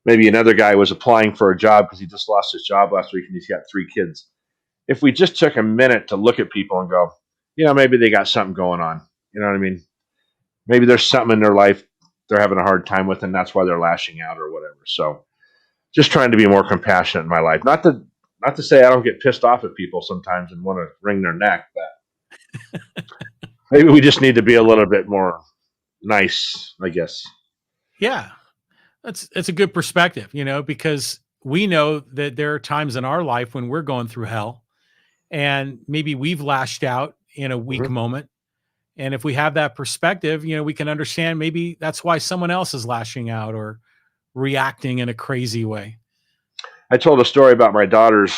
maybe another guy was applying for a job because he just lost his job last week and he's got 3 kids. If we just took a minute to look at people and go, maybe they got something going on. You know what I mean? Maybe there's something in their life they're having a hard time with, and that's why they're lashing out or whatever. So, just trying to be more compassionate in my life. Not to say I don't get pissed off at people sometimes and want to wring their neck, but maybe we just need to be a little bit more nice, I guess. Yeah. That's a good perspective, because we know that there are times in our life when we're going through hell and maybe we've lashed out in a weak Mm-hmm. moment. And if we have that perspective, we can understand maybe that's why someone else is lashing out or reacting in a crazy way. I told a story about my daughters.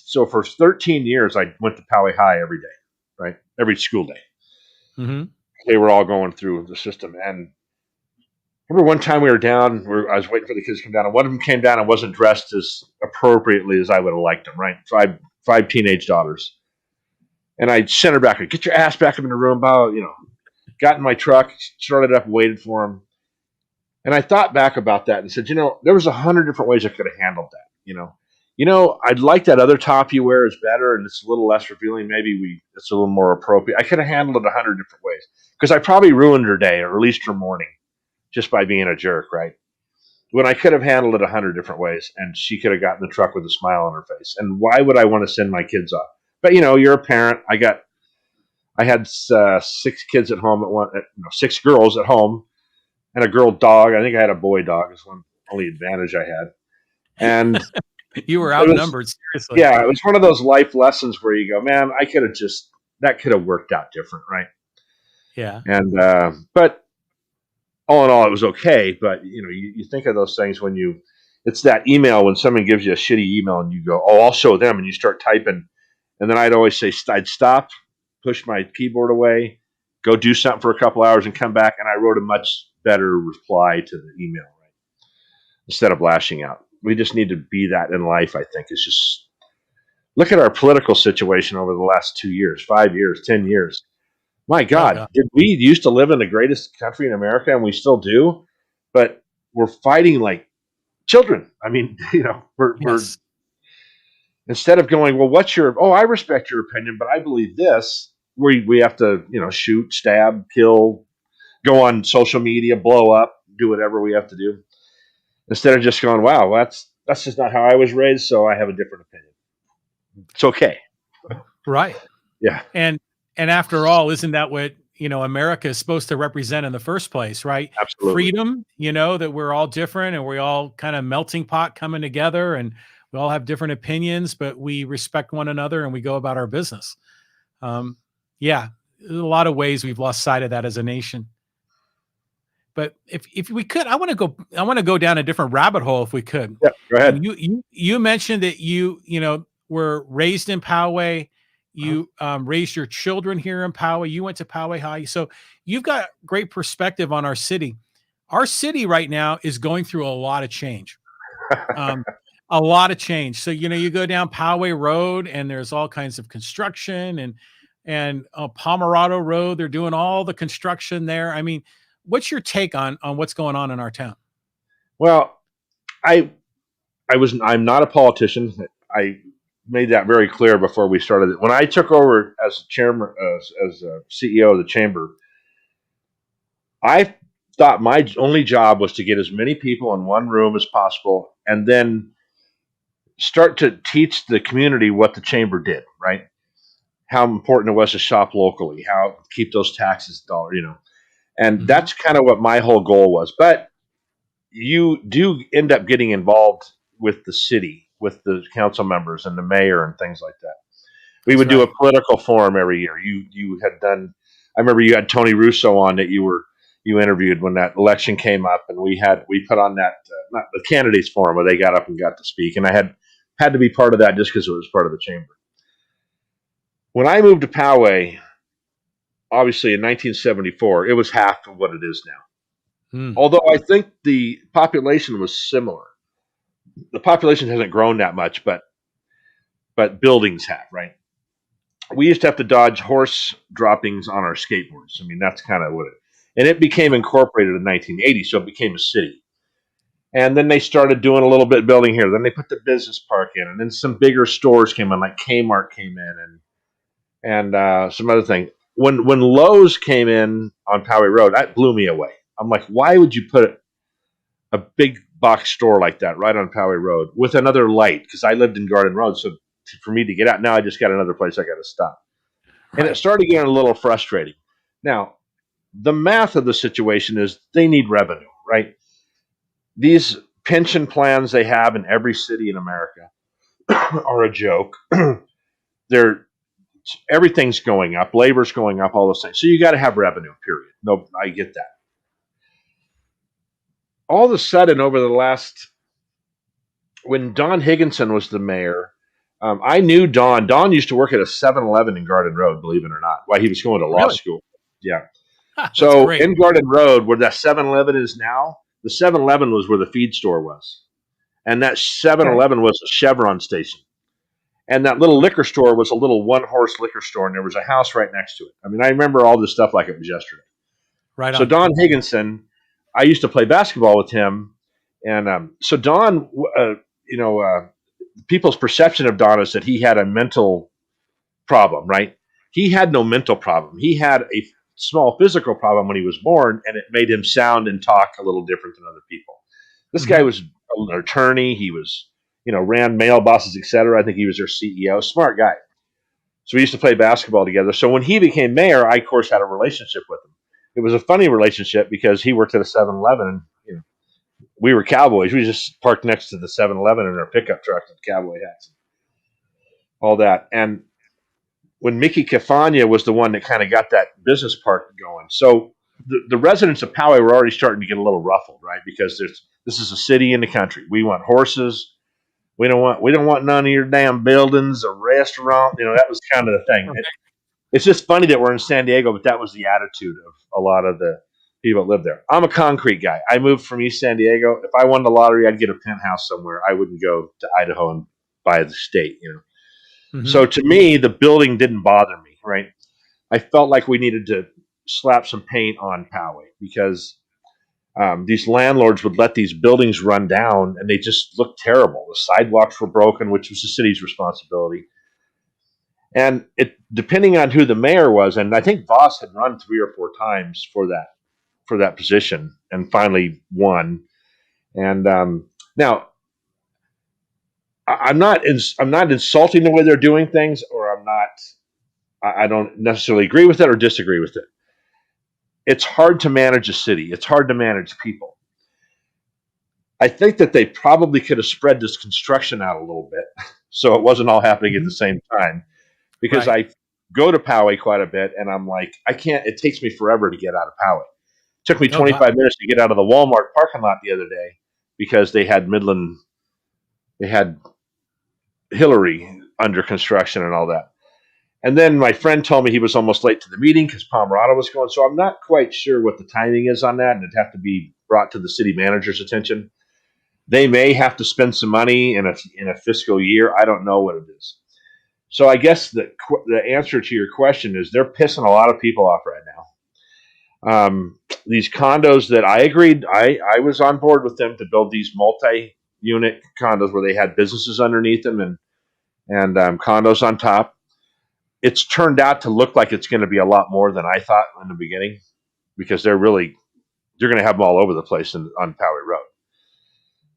So for 13 years, I went to Poway High every day, right? Every school day. Mm-hmm. They were all going through the system. And remember one time we were down, I was waiting for the kids to come down, and one of them came down and wasn't dressed as appropriately as I would have liked them, right? Five teenage daughters. And I sent her back, get your ass back up in the room, got in my truck, started up, waited for him. And I thought back about that and said, there was 100 different ways I could have handled that. I'd like that other top you wear is better and it's a little less revealing. Maybe it's a little more appropriate. I could have handled it 100 different ways because I probably ruined her day or at least her morning just by being a jerk, right? When I could have handled it 100 different ways and she could have gotten the truck with a smile on her face. And why would I want to send my kids off? But you're a parent. I had 6 kids at home 6 girls at home and a girl dog. I think I had a boy dog. Is one only advantage I had. And You were it was, outnumbered, seriously. yeah, it was one of those life lessons where you go, man, that could have worked out different, right? Yeah. And but all in all, it was okay. But you think of those things when it's that email when someone gives you a shitty email and you go, oh, I'll show them, and you start typing, and then I'd always say I'd stop, push my keyboard away, go do something for a couple hours, and come back, and I wrote a much better reply to the email, right? Instead of lashing out. We just need to be that in life, I think. It's just look at our political situation over the last 2 years, 5 years, 10 years. My Oh God, God. did we used to live in the greatest country in America, and we still do, but we're fighting like children. I mean, we're Yes. instead of going, well, I respect your opinion, but I believe this. We have to, shoot, stab, kill, go on social media, blow up, do whatever we have to do. Instead of just going, wow, that's just not how I was raised, so I have a different opinion. It's okay. Right. Yeah, And after all, isn't that what, America is supposed to represent in the first place, right? absolutely. Freedom, that we're all different and we all kind of melting pot coming together and we all have different opinions, but we respect one another and we go about our business. Yeah, there's a lot of ways we've lost sight of that as a nation. But if we could, I want to go down a different rabbit hole if we could. Yeah, go ahead. You mentioned that you were raised in Poway. Uh-huh. You raised your children here in Poway. You went to Poway High, so you've got great perspective on our city. Our city right now is going through a lot of change. A lot of change. So you go down Poway Road, and there's all kinds of construction, and Pomerado Road. They're doing all the construction there. I mean, what's your take on what's going on in our town? Well, I'm not a politician. I made that very clear before we started it. When I took over as chairman, as a CEO of the chamber, I thought my only job was to get as many people in one room as possible, and then start to teach the community what the chamber did, right? How important it was to shop locally, how to keep those taxes dollar, and Mm-hmm. that's kind of what my whole goal was. But you do end up getting involved with the city, with the council members and the mayor and things like that. We would do a political forum every year. You had done. I remember you had Tony Russo on that you interviewed when that election came up, and we put on that not the candidates forum where they got up and got to speak, and I had to be part of that just because it was part of the chamber. When I moved to Poway, obviously in 1974, it was half of what it is now. Although I think the population was similar. The population hasn't grown that much, but buildings have, right? We used to have to dodge horse droppings on our skateboards. I mean, that's kind of what it. And it became incorporated in 1980, so it became a city. And then they started doing a little bit of building here. Then they put the business park in, and then some bigger stores came in, like Kmart came in, and some other thing. When Lowe's came in on Poway Road, that blew me away. I'm like, why would you put a big box store like that right on Poway Road with another light? Because I lived in Garden Road, so for me to get out, now I just got another place I got to stop. Right. And it started getting a little frustrating. Now, the math of the situation is they need revenue, right? These pension plans they have in every city in America are a joke. Everything's going up, labor's going up, all those things. So you got to have revenue, period. No, I get that. All of a sudden, over the last, when Don Higginson was the mayor, I knew Don. Don used to work at a 7-Eleven in Garden Road, believe it or not, while he was going to law school. Yeah. So great. In Garden Road, where that 7-Eleven is now, the 7-Eleven was where the feed store was. And that 7-Eleven was a Chevron station. And that little liquor store was a little one-horse liquor store, and there was a house right next to it. I mean, I remember all this stuff like it was yesterday. Right on. So Don Higginson, I used to play basketball with him. And so Don, people's perception of Don is that he had a mental problem, right? He had no mental problem. He had a small physical problem when he was born, and it made him sound and talk a little different than other people. This guy was an attorney. He was, ran mailboxes, etc. I think he was their CEO. Smart guy. So we used to play basketball together. So when he became mayor, I, of course, had a relationship with him. It was a funny relationship because he worked at a 7-Eleven, and we were cowboys. We just parked next to the 7-Eleven in our pickup truck with cowboy hats, all that. And when Mickey Cafagna was the one that kind of got that business park going, so the residents of Poway were already starting to get a little ruffled, right? Because this is a city in the country. We want horses. We don't want none of your damn buildings, a restaurant. That was kind of the thing. It's just funny that we're in San Diego, but that was the attitude of a lot of the people that live there. I'm a concrete guy. I moved from East San Diego. If I won the lottery, I'd get a penthouse somewhere. I wouldn't go to Idaho and buy the state, So to me, the building didn't bother me, right? I felt like we needed to slap some paint on Poway because these landlords would let these buildings run down and they just looked terrible. The sidewalks were broken, which was the city's responsibility. And depending on who the mayor was, and I think Voss had run 3 or 4 times for that position and finally won. And now I'm not insulting the way they're doing things, or I don't necessarily agree with it or disagree with it. It's hard to manage a city. It's hard to manage people. I think that they probably could have spread this construction out a little bit so it wasn't all happening at the same time. Because I go to Poway quite a bit, and I'm like, I can't. It takes me forever to get out of Poway. It took me 25 minutes to get out of the Walmart parking lot the other day because they had Hillary under construction and all that. And then my friend told me he was almost late to the meeting because Pomerado was going. So I'm not quite sure what the timing is on that, and it'd have to be brought to the city manager's attention. They may have to spend some money in a fiscal year. I don't know what it is. So I guess the answer to your question is they're pissing a lot of people off right now. These condos that I agreed, I was on board with them to build these multi-unit condos where they had businesses underneath them and condos on top. It's turned out to look like it's going to be a lot more than I thought in the beginning because they're going to have them all over the place on Poway Road.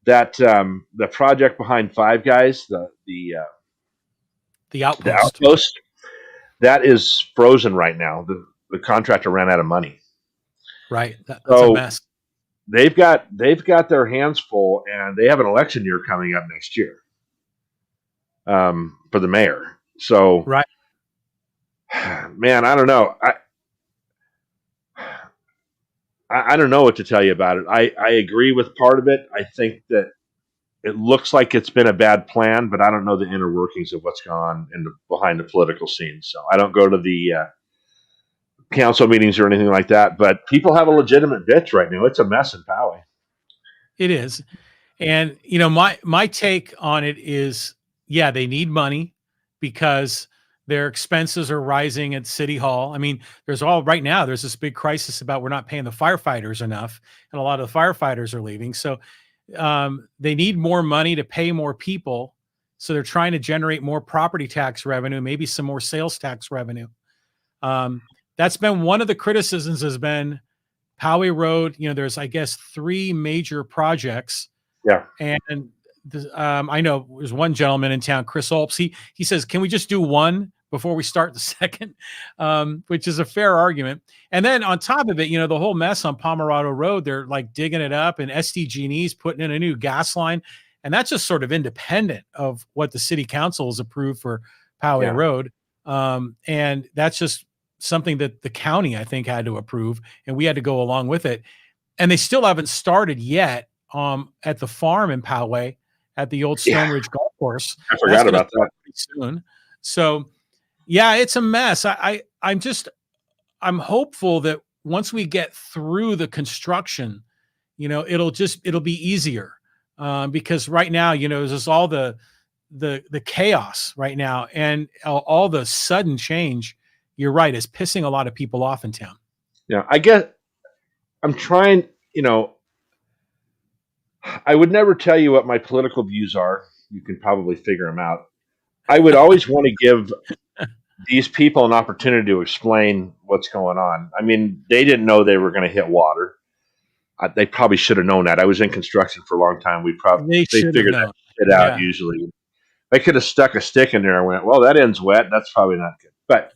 That the project behind Five Guys, the outpost, that is frozen right now. The contractor ran out of money. Right. That's a mess. they've got their hands full, and they have an election year coming up next year for the mayor. So, Right. man, I don't know. I don't know what to tell you about it. I agree with part of it. I think that it looks like it's been a bad plan, but I don't know the inner workings of what's gone on behind the political scene. So I don't go to the council meetings or anything like that. But people have a legitimate bitch right now. It's a mess in Poway. It is. And my take on it is, yeah, they need money because their expenses are rising at City Hall. I mean, right now there's this big crisis about we're not paying the firefighters enough, and a lot of the firefighters are leaving. So they need more money to pay more people. So they're trying to generate more property tax revenue, maybe some more sales tax revenue. That's been one of the criticisms has been Poway Road. There's, I guess, 3 major projects. Yeah. And I know there's one gentleman in town, Chris Olps. He says, "Can we just do one before we start the second?" Which is a fair argument. And then on top of it, the whole mess on Pomerado Road, they're like digging it up, and SDG&E's putting in a new gas line, and that's just sort of independent of what the city council has approved for Poway Road. And that's just something that the county, I think, had to approve, and we had to go along with it. And they still haven't started yet at the farm in Poway at the old Stone Ridge Golf Course. I forgot about that. Pretty soon. So, yeah, it's a mess. I'm hopeful that once we get through the construction, it'll be easier because right now, there's just all the chaos right now, and all the sudden change. You're right, is pissing a lot of people off in town. Yeah, I guess I'm trying. I would never tell you what my political views are. You can probably figure them out. I would always want to give these people an opportunity to explain what's going on. I mean, they didn't know they were going to hit water. They probably should have known that. I was in construction for a long time. They figured that shit out usually. They could have stuck a stick in there and went, well, that end's wet. That's probably not good. But,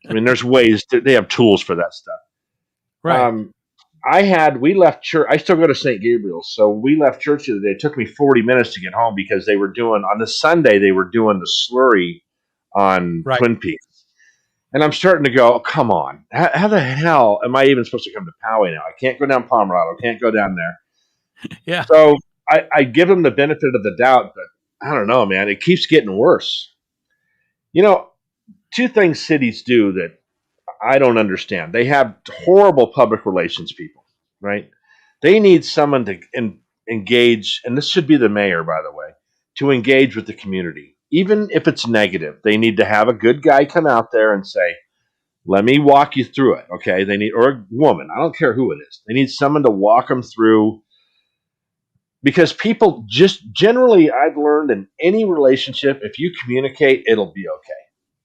I mean, there's ways. They have tools for that stuff. Right. We left church. I still go to St. Gabriel's. So we left church the other day. It took me 40 minutes to get home because they were doing, on the Sunday, they were doing the slurry on Twin Peaks. And I'm starting to go, oh, come on. How the hell am I even supposed to come to Poway now? I can't go down Pomerado. Can't go down there. Yeah. So I give them the benefit of the doubt, but I don't know, man. It keeps getting worse. 2 things cities do that I don't understand. They have horrible public relations people, right? They need someone to engage, and this should be the mayor, by the way, to engage with the community. Even if it's negative, they need to have a good guy come out there and say, let me walk you through it, okay? Or a woman, I don't care who it is. They need someone to walk them through, because people just generally, I've learned in any relationship, if you communicate, it'll be okay,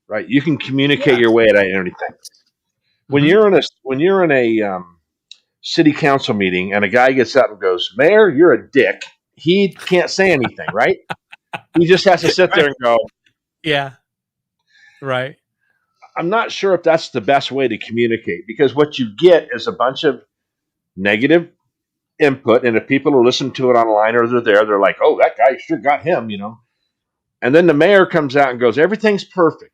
right? You can communicate your way out of anything. When you're in a city council meeting and a guy gets up and goes, "Mayor, you're a dick," he can't say anything, right? He just has to sit there and go, "Yeah, right." I'm not sure if that's the best way to communicate, because what you get is a bunch of negative input, and if people are listening to it online or they're like, "Oh, that guy sure got him," And then the mayor comes out and goes, "Everything's perfect."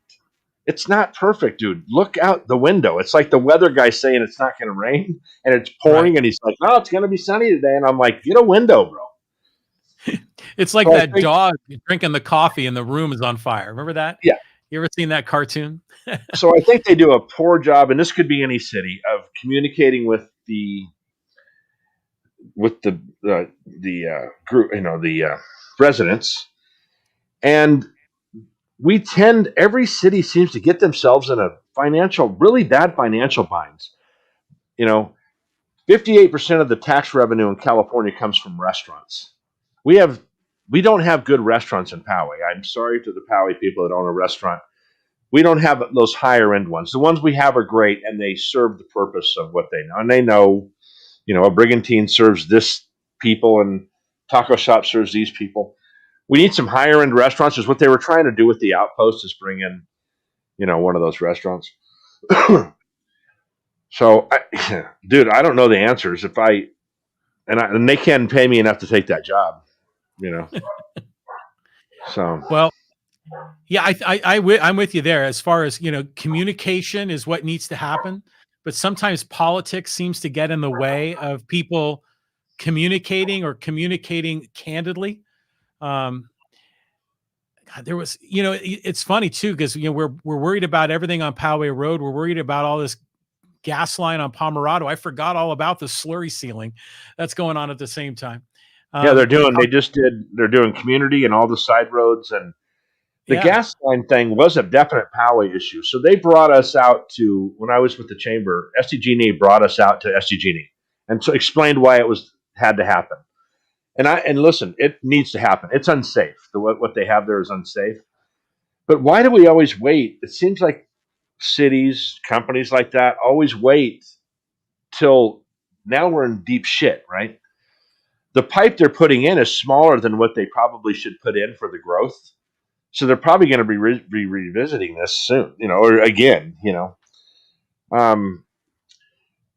It's not perfect, dude. Look out the window. It's like the weather guy saying it's not going to rain and it's pouring, and he's like, "No, it's going to be sunny today." And I'm like, "Get a window, bro." It's like that dog drinking the coffee and the room is on fire. Remember that? Yeah. You ever seen that cartoon? So I think they do a poor job, and this could be any city, of communicating with the group, the residents. And every city seems to get themselves in a really bad financial binds. 58% of the tax revenue in California comes from restaurants. We don't have good restaurants in Poway. I'm sorry to the Poway people that own a restaurant. We don't have those higher end ones. The ones we have are great, and they serve the purpose of what they know. And they know, a brigantine serves this people and taco shop serves these people. We need some higher end restaurants. Is what they were trying to do with the Outpost, is bring in, one of those restaurants. So, dude, I don't know the answers. and they can't pay me enough to take that job, you know. So Well, yeah, I'm with you there as far as, communication is what needs to happen, but sometimes politics seems to get in the way of people communicating or communicating candidly. Um, God, there was, it's funny too because we're worried about everything on Poway Road. We're worried about all this gas line on Pomerado. I forgot all about the slurry sealing that's going on at the same time. yeah, Um, they're doing community and all the side roads, and the yeah, gas line thing was a definite Poway issue. So they brought us out to, when I was with the chamber, SDG&E brought us out to SDG&E and so explained why it was had to happen. And listen, it needs to happen. It's unsafe. What they have there is unsafe. But why do we always wait? It seems like cities, companies like that always wait till now we're in deep shit, right? The pipe they're putting in is smaller than what they probably should put in for the growth. So they're probably going to be revisiting this soon, or again, Um,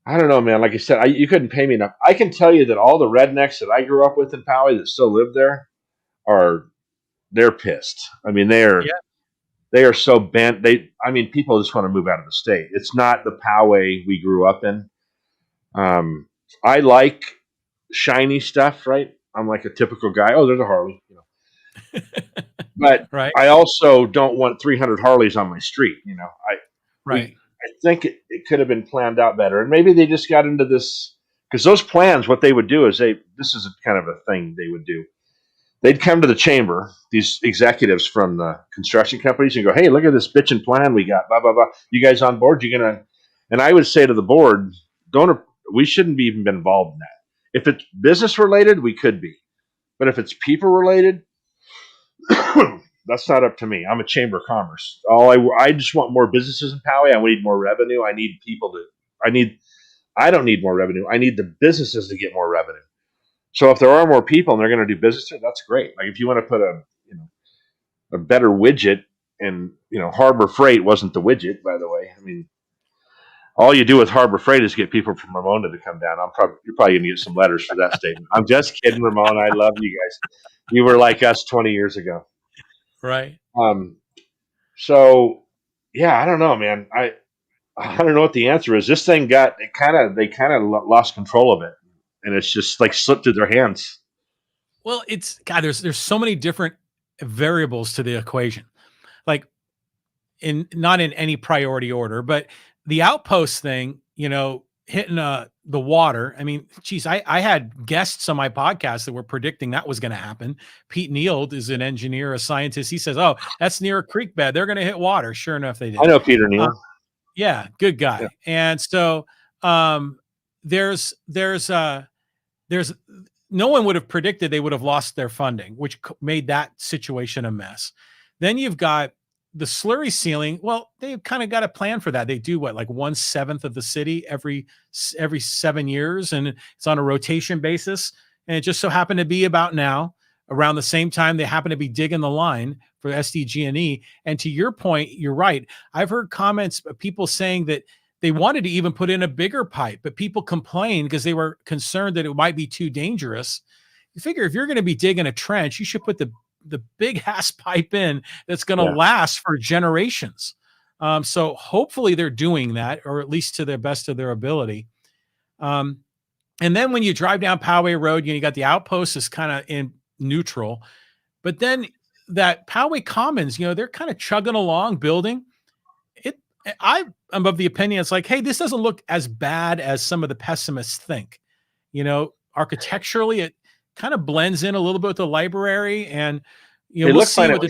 I don't know, man. Like I said, you couldn't pay me enough. I can tell you that all the rednecks that I grew up with in Poway that still live there are they're pissed. I mean, yeah, they are so bent. People just want to move out of the state. It's not the Poway we grew up in. I like shiny stuff, right? I'm like a typical guy. Oh, there's a Harley, but right, I also don't want 300 Harleys on my street. right. I think it could have been planned out better, and maybe they just got into this because those plans. What they would do is this is a kind of a thing they would do. They'd come to the chamber, these executives from the construction companies, and go, "Hey, look at this bitchin' plan we got. Blah blah blah. You guys on board? You gonna?" And I would say to the board, "Don't. We shouldn't be even been involved in that. If it's business related, we could be, but if it's people related, that's not up to me. I'm a chamber of commerce. I just want more businesses in Poway. I need more revenue. I need people to. I need. I don't need more revenue. I need the businesses to get more revenue. So if there are more people and they're going to do business, that's great. Like if you want to put a better widget, and Harbor Freight wasn't the widget, by the way. I mean, all you do with Harbor Freight is get people from Ramona to come down. You're probably going to get some letters for that statement. I'm just kidding, Ramona. I love you guys. You were like us 20 years ago. Right. Um, so yeah, I don't know, man. I don't know what the answer is. This thing they kind of lost control of it, and it's just like slipped through their hands. Well, it's God. There's so many different variables to the equation. Like in not in any priority order, but the outpost thing, hitting the water. I mean, geez, I had guests on my podcast that were predicting that was going to happen. Pete Neild is an engineer, a scientist. He says, "Oh, that's near a creek bed. They're going to hit water." Sure enough, they I did. know Peter Uh, Neal. yeah, good Yeah. guy. And so um, there's no one would have predicted they would have lost their funding, which made that situation a mess. Then you've got the slurry sealing. Well, they've kind of got a plan for that. They do what, like 1/7 of the city every 7 years, and it's on a rotation basis. And it just so happened to be about now, around the same time they happen to be digging the line for SDG&E. And to your point, you're right. I've heard comments of people saying that they wanted to even put in a bigger pipe, but people complained because they were concerned that it might be too dangerous. You figure if you're going to be digging a trench, you should put the big ass pipe in that's going to Yeah. last for generations. So hopefully they're doing that, or at least to the best of their ability. Um, and then when you drive down Poway Road, you got the outpost is kind of in neutral, but then that Poway Commons, they're kind of chugging along, building it. I'm of the opinion it's like, hey, this doesn't look as bad as some of the pessimists think. Architecturally, it kind of blends in a little bit with the library, and It we'll looked see fine. what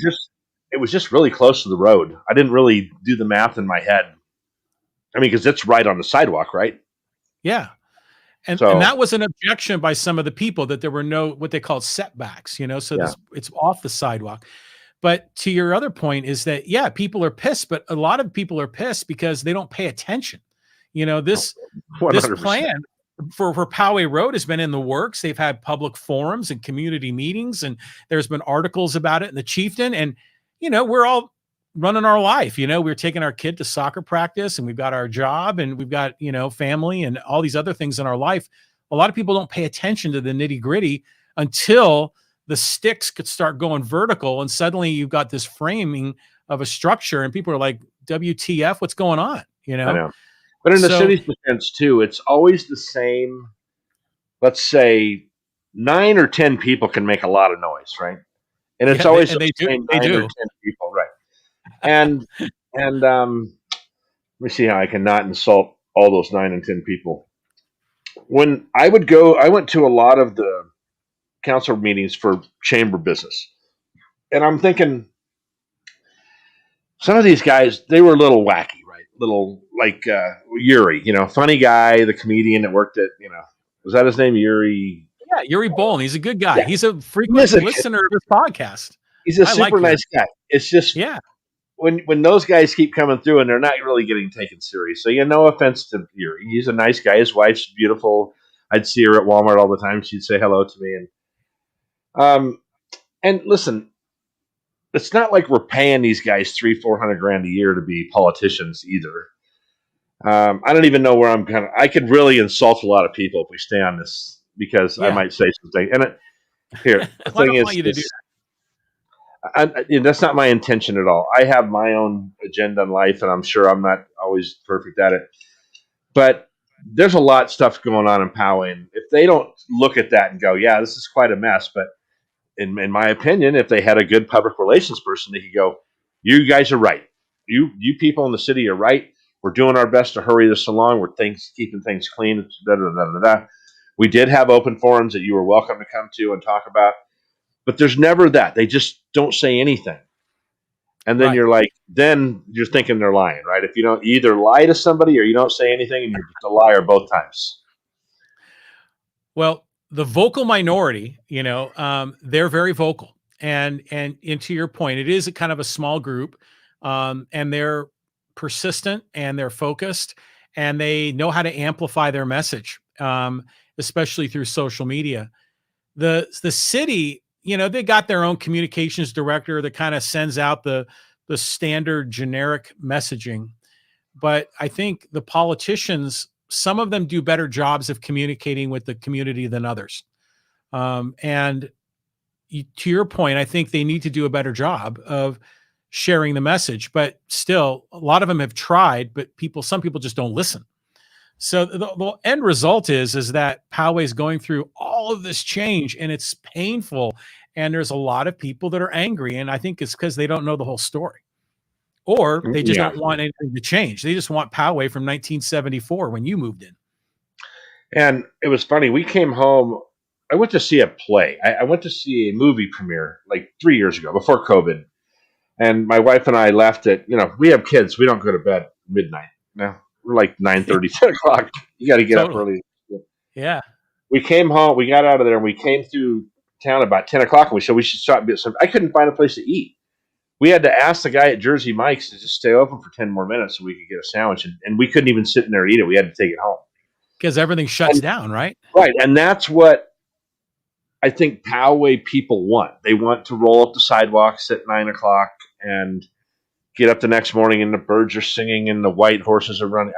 It was just really close to the road. I didn't really do the math in my head. I mean, because it's right on the sidewalk, right? yeah. And So that was an objection by some of the people that there were no what they call setbacks, so yeah, it's off the sidewalk. But to your other point is that, yeah, people are pissed, but a lot of people are pissed because they don't pay attention. This 100%. plan for Poway Road has been in the works. They've had public forums and community meetings, and there's been articles about it in the Chieftain. And, we're all running our life. We're taking our kid to soccer practice, and we've got our job, and we've got, family and all these other things in our life. a lot of people don't pay attention to the nitty gritty until the sticks could start going vertical, and suddenly you've got this framing of a structure, and people are like, "WTF? What's going on?" You I know. know. But in the So city's defense too, it's always the same. Let's say 9 or 10 people can make a lot of noise, right? And it's yeah, always and those they do. same They 9 or do. 10 people, right? And let me see how I can not insult all those 9 and 10 people. When I would go, I went to a lot of the council meetings for chamber business, and I'm thinking some of these guys, they were a little wacky, right? Little like Yuri, funny guy, the comedian that worked at, was that his name, Yuri? Yeah, Yuri Bolin, he's a good guy. Yeah, He's a he frequent is listener of this podcast. he's a I super like Yuri. nice guy. It's just Yeah, when those guys keep coming through and they're not really getting taken serious. So no offense to Yuri, he's a nice guy. His wife's beautiful. I'd see her at Walmart all the time. She'd say hello to me, um, and listen, it's not like we're paying these guys 300-400 grand a year to be politicians either. I don't even know where I could really insult a lot of people if we stay on this because I yeah. might say something. And here, the Well, I thing don't is, want you to do that's not my intention at all. I have my own agenda in life, and I'm sure I'm not always perfect at it. But there's a lot of stuff going on in Poway, and if they don't look at that and go, "Yeah, this is quite a mess," but in my opinion, if they had a good public relations person, they could go, "You guys are right. You people in the city are right. We're doing our best to hurry this along. We're keeping things clean." Da, da, da, da, da. We did have open forums that you were welcome to come to and talk about, but there's never that. They just don't say anything, and then right. then you're thinking they're lying, right? If you don't either lie to somebody or you don't say anything, and you're just a liar both times. Well, the vocal minority, they're very vocal, and to your point, it is a kind of a small group, and they're persistent and they're focused, and they know how to amplify their message, especially through social media. The city, they got their own communications director that kind of sends out the standard generic messaging. But I think the politicians, some of them do better jobs of communicating with the community than others. And to your point, I think they need to do a better job of sharing the message. But still, a lot of them have tried, but some people just don't listen. So the end result is that Poway is going through all of this change, and it's painful. And there's a lot of people that are angry, and I think it's because they don't know the whole story, or they just Yeah, don't want anything to change. They just want Poway from 1974 when you moved in. and it was funny. We came home. I went to see a play. I went to see a movie premiere like 3 years ago before COVID. And my wife and I left at, we have kids. We don't go to bed at midnight. No, we're like 9:30, 10 o'clock. You got to get up Totally. early. Yeah. We came home. We got out of there and we came through town about 10 o'clock. And we said we should stop and get some. I couldn't find a place to eat. We had to ask the guy at Jersey Mike's to just stay open for 10 more minutes so we could get a sandwich. And we couldn't even sit in there and eat it. We had to take it home. Because everything shuts And, down, right? right. And that's what I think Poway people want. They want to roll up the sidewalks at 9 o'clock and get up the next morning and the birds are singing and the white horses are running.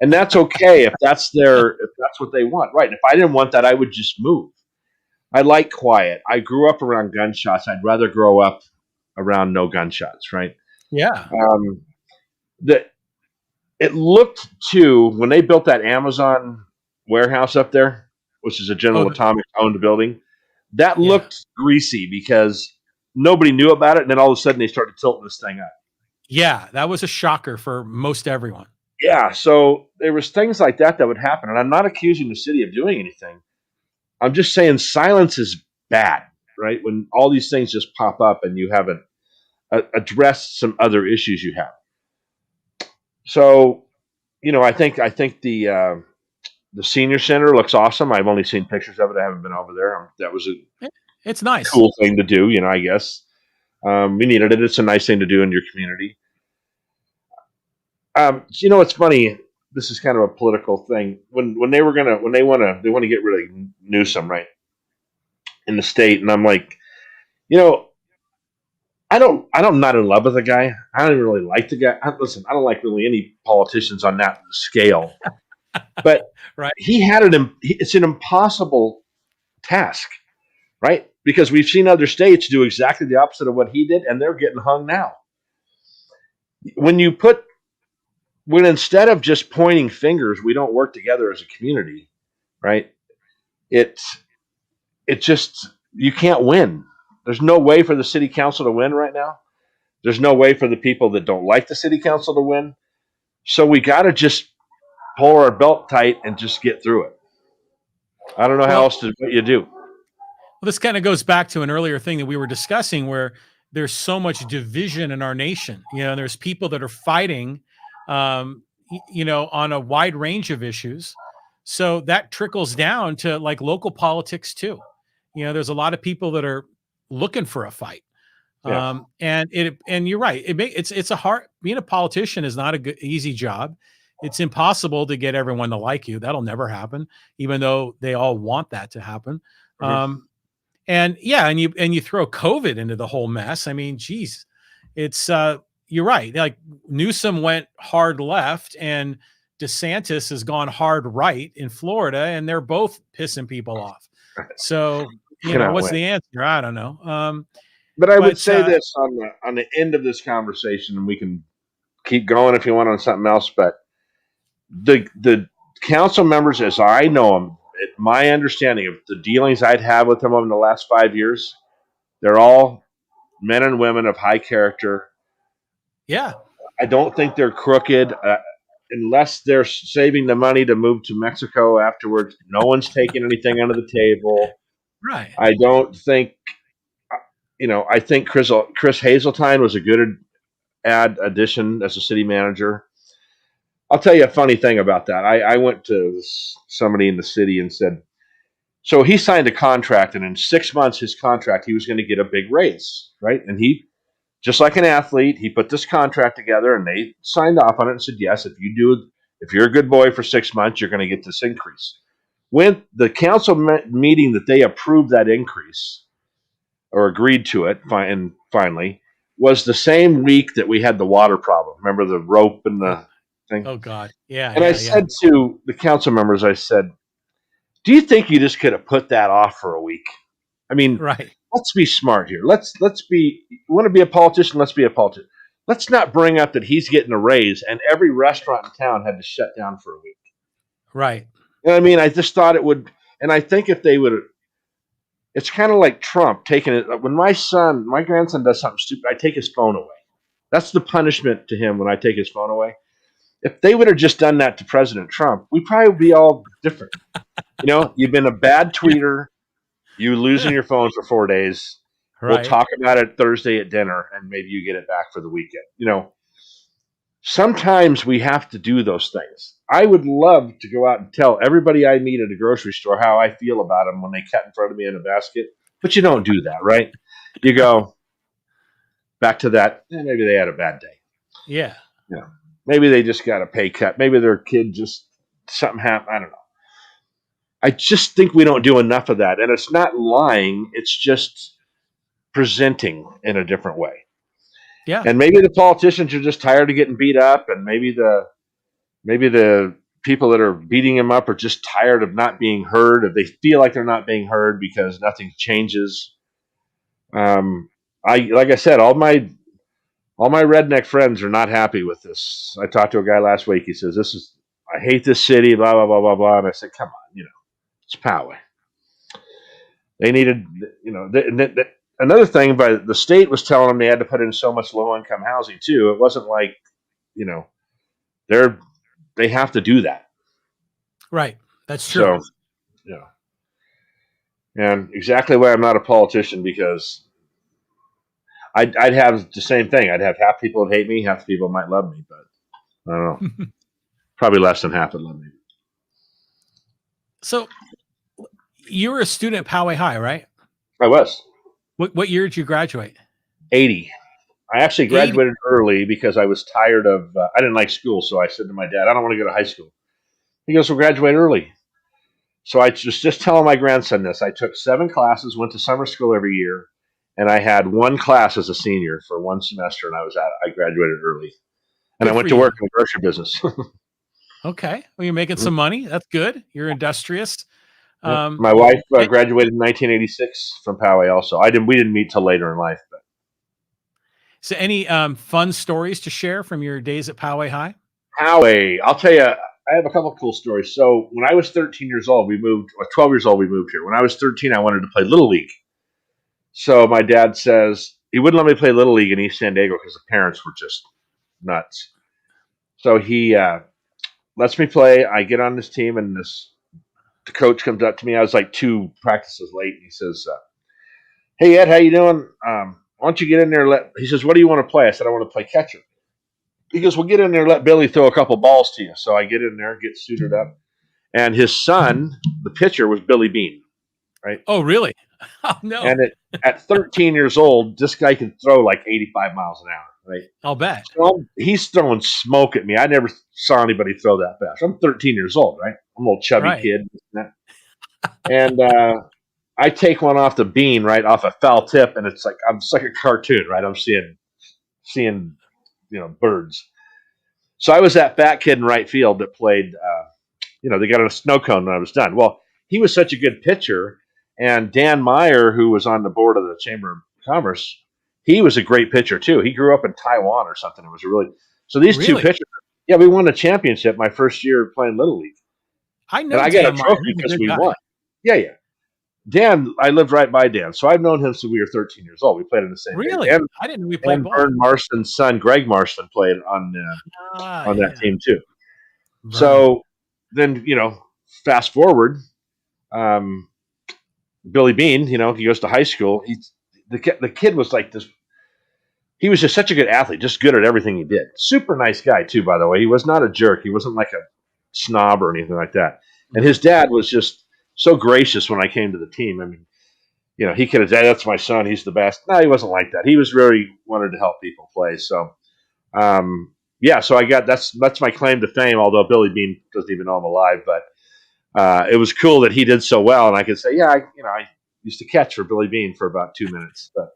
And that's okay if that's what they want, right? And if I didn't want that, I would just move. I like quiet. I grew up around gunshots. I'd rather grow up around no gunshots, right? Yeah. That it looked to when they built that Amazon warehouse up there, which is a General Oh, Atomics owned building. That yeah. looked greasy because nobody knew about it, and then all of a sudden they started tilting this thing up. Yeah. That was a shocker for most everyone. Yeah, so there was things like that would happen, and I'm not accusing the city of doing anything. I'm just saying silence is bad, right? When all these things just pop up and you haven't addressed some other issues you have. So, I think the senior center looks awesome. I've only seen pictures of it. I haven't been over there. That was a It's nice. cool thing to do, I guess. We needed it. It's a nice thing to do in your community. It's funny. This is kind of a political thing. When they want to get rid of Newsom, right, in the state, and I'm like, I'm not in love with the guy. I don't even really like the guy. Listen, I don't like really any politicians on that scale. But Right. he had it's an impossible task, right? Because we've seen other states do exactly the opposite of what he did, and they're getting hung now. When you put when instead of just pointing fingers, we don't work together as a community, right? It's it just you can't win. There's no way for the city council to win right now. There's no way for the people that don't like the city council to win. So we got to just pull our belt tight and just get through it. I don't know how Well, else to what you do. this kind of goes back to an earlier thing that we were discussing where there's so much division in our nation. There's people that are fighting, on a wide range of issues. So that trickles down to like local politics too. There's a lot of people that are looking for a fight. Yeah. And you're right. It's a hard being a politician is not a good, easy job. It's impossible to get everyone to like you. That'll never happen, even though they all want that to happen. Mm-hmm. And yeah, and you throw COVID into the whole mess. I mean, geez, it's you're right. Like Newsom went hard left and DeSantis has gone hard right in Florida, and they're both pissing people off. So, Cannot what's win. the answer? I don't know. But I would But say this on the end of this conversation, and we can keep going if you want on something else. But the council members, as I know them, my understanding of the dealings I'd had with them over the last 5 years, they're all men and women of high character. yeah, I don't think they're crooked. Unless they're saving the money to move to Mexico afterwards, no one's taking anything under the table. right. I don't think, I think Chris Hazeltine was a good addition as a city manager. I'll tell you a funny thing about that. I went to somebody in the city and said, so he signed a contract, and in 6 months, his contract, he was going to get a big raise, right? And he, just like an athlete, he put this contract together, and they signed off on it and said, yes, if you're a good boy for 6 months, you're going to get this increase. When the council meeting that they approved that increase or agreed to it, and finally, was the same week that we had the water problem. Remember the rope and the thing? Oh God. Yeah, And I yeah. said to the council members, I said, do you think you just could have put that off for a week? I mean, Right. let's be smart here. Let's be. You want to be a politician? Let's be a politician. Let's not bring up that he's getting a raise and every restaurant in town had to shut down for a week. Right. You know what I mean? I just thought it would, and I think if they would, it's kind of like Trump taking it. When my grandson does something stupid, I take his phone away. That's the punishment to him when I take his phone away. If they would have just done that to President Trump, we'd probably be all different. You've been a bad tweeter. You losing your phone for 4 days. We'll Right. talk about it Thursday at dinner, and maybe you get it back for the weekend. Sometimes we have to do those things. I would love to go out and tell everybody I meet at a grocery store how I feel about them when they cut in front of me in a basket, but you don't do that, right? You go back to that. Maybe they had a bad day. Yeah. Maybe they just got a pay cut. Maybe their kid just something happened. I don't know. I just think we don't do enough of that. And it's not lying. It's just presenting in a different way. Yeah. And maybe the politicians are just tired of getting beat up, and maybe the people that are beating them up are just tired of not being heard, or they feel like they're not being heard because nothing changes. Like I said, all my redneck friends are not happy with this. I talked to a guy last week. He says, I hate this city, blah, blah, blah, blah, blah. And I said, come on, it's Poway. They needed, another thing, but the state was telling them they had to put in so much low income housing too. It wasn't like, they have to do that. Right. That's true. So, and exactly why I'm not a politician, because I'd have the same thing. I'd have half people that hate me, half the people might love me, but I don't know. Probably less than half would love me. So you were a student at Poway High, right? I was. What year did you graduate? 80. I actually 80. graduated early because I was tired of, I didn't like school. So I said to my dad, I don't want to go to high school. He goes, well, graduate early. So I was just telling my grandson this. I took 7 classes, went to summer school every year, and I had 1 class as a senior for 1 semester, and I graduated early. And Good I went for to you. work in the grocery business. Okay. Well, you're making some money. That's good. You're industrious. Yep. Um, My wife eh, graduated in 1986 from Poway. Also, we didn't meet till later in life, but so any fun stories to share from your days at Poway High? Poway, I'll tell you, I have a couple of cool stories. So when I was 13 years old, we moved. Or 12 years old, we moved here. When I was 13, I wanted to play Little League. So my dad says he wouldn't let me play Little League in East San Diego because the parents were just nuts. So he lets me play. I get on this team, and the coach comes up to me. I was like 2 practices late, and he says, "Hey Ed, how you doing? Why don't you get in there?" He says, "What do you want to play?" I said, "I want to play catcher." He goes, "Well, get in there, let Billy throw a couple balls to you." So I get in there, get suited up, and his son, the pitcher, was Billy Bean, right? Oh, really? Oh, no. And at 13 years old, this guy can throw like 85 miles an hour, right? I'll bet. So he's throwing smoke at me. I never saw anybody throw that fast. I'm 13 years old, right? I'm a little chubby Right. kid. And I take one off the bean, right, off a foul tip, and it's like a cartoon, right? I'm seeing birds. So I was that fat kid in right field that played. They got on a snow cone when I was done. Well, he was such a good pitcher, and Dan Meyer, who was on the board of the Chamber of Commerce, he was a great pitcher too. He grew up in Taiwan or something. It was so these two Really? pitchers. Yeah, we won a championship my first year playing Little League, I and know I got a Dan Meyer. trophy He's a because good we guy. won. Yeah, yeah. Dan, I lived right by Dan, so I've known him since we were 13 years old. We played in the same game. Really? I didn't know we played And ball. Vern Marston's son, Greg Marston, played Ah, on that yeah. team too. Vern. So then, fast forward, um, Billy Bean, he goes to high school. The kid was like this. He was just such a good athlete, just good at everything he did. Super nice guy too, by the way. He was not a jerk. He wasn't like a snob or anything like that. And Mhm. his dad was just so gracious when I came to the team. I mean, he could have said, "That's my son. He's the best." No, he wasn't like that. He was really wanted to help people play. So, yeah. So that's my claim to fame. Although Billy Bean doesn't even know I'm alive, but it was cool that he did so well, and I could say, yeah, I used to catch for Billy Bean for about 2 minutes. But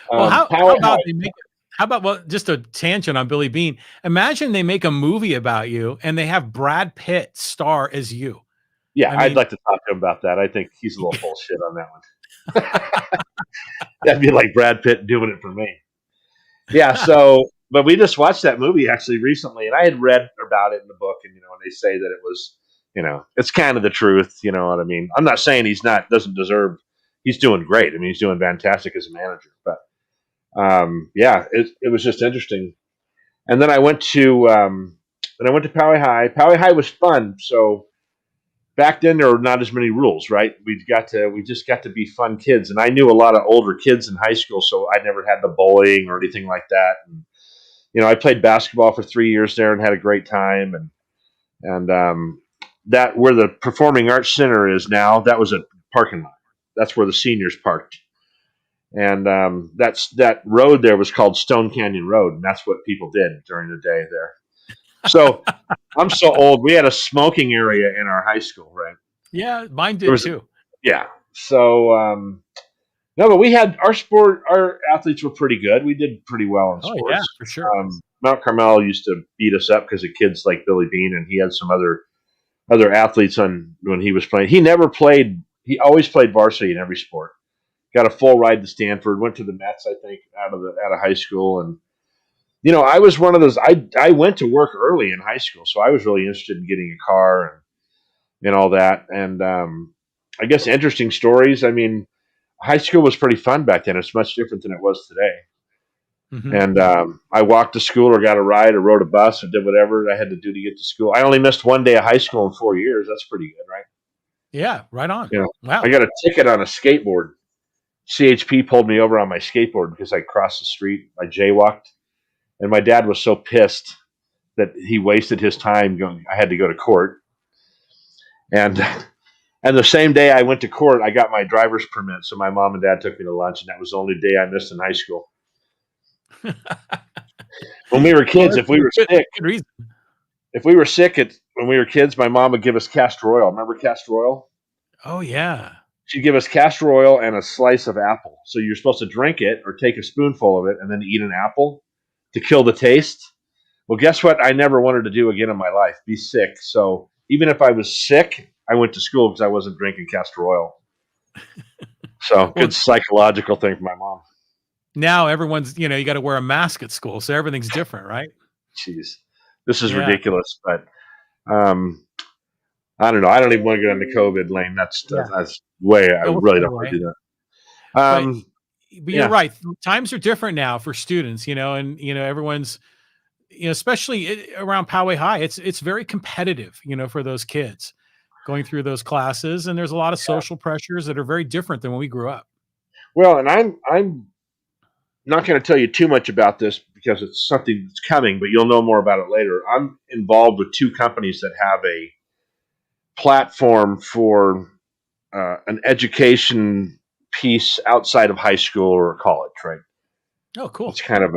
Well, how Poway about High, they make how about well, just a tangent on Billy Bean. Imagine they make a movie about you and they have Brad Pitt star as you. yeah, I I'd mean, like to talk to him about that. I think he's a little full of shit on that one. That'd be like Brad Pitt doing it for me. Yeah. So, but we just watched that movie actually recently, and I had read about it in the book, and and they say that it was, it's kind of the truth. You know what I mean? I'm not saying doesn't deserve. He's doing great. I mean, he's doing fantastic as a manager. But yeah, it was just interesting. And then I went to Poway High. Poway High was fun. So back then there were not as many rules, right? We just got to be fun kids, and I knew a lot of older kids in high school, so I never had the bullying or anything like that. And I played basketball for 3 years there and had a great time. And that where the Performing Arts Center is now, that was a parking lot. That's where the seniors parked. And that road there was called Stone Canyon Road, and that's what people did during the day there. So I'm so old. We had a smoking area in our high school, right? yeah, mine There did was, too. yeah. So no, but we had our athletes were pretty good. We did pretty well in Oh yeah, sports. for sure. Mount Carmel used to beat us up because of kids like Billy Bean, and he had some other athletes on when he was playing. He never played. He always played varsity in every sport. Got a full ride to Stanford. Went to the Mets, I think, out of high school. And I was one of those. I went to work early in high school, so I was really interested in getting a car and all that. And I guess interesting stories. I mean, high school was pretty fun back then. It's much different than it was today. Mhm. And I walked to school or got a ride or rode a bus or did whatever I had to do to get to school. I only missed one day of high school in 4 years. That's pretty good, right? Yeah, right on. I Wow. got a ticket on a skateboard. CHP pulled me over on my skateboard because I crossed the street. I jaywalked, and my dad was so pissed that he wasted his time going. I had to go to court, and and the same day I went to court, I got my driver's permit. So my mom and dad took me to lunch, and that was the only day I missed in high school. When we were Well, kids, that's a good reason. if we were sick when we were kids, my mom would give us castor oil. Remember castor oil? Oh yeah. She'd give us castor oil and a slice of apple. So you're supposed to drink it or take a spoonful of it and then eat an apple to kill the taste. Well, guess what? I never wanted to do again in my life, be sick. So even if I was sick, I went to school because I wasn't drinking castor oil. So Well, good psychological thing for my mom. now everyone's, you got to wear a mask at school, so everything's different, right? Jeez, this is Yeah. ridiculous. But um, I don't know. I don't even want to get into COVID lane. Yeah. That's way. I Yeah, we'll really stay don't want to away. do that. But you're Yeah. right. Times are different now for students, and everyone's, especially around Poway High, it's very competitive, for those kids going through those classes, and there's a lot of social pressures that are very different than when we grew up. Well, and I'm not going to tell you too much about this because it's something that's coming, but you'll know more about it later. I'm involved with two companies that have a platform for an education piece outside of high school or college, right? Oh, cool. It's kind of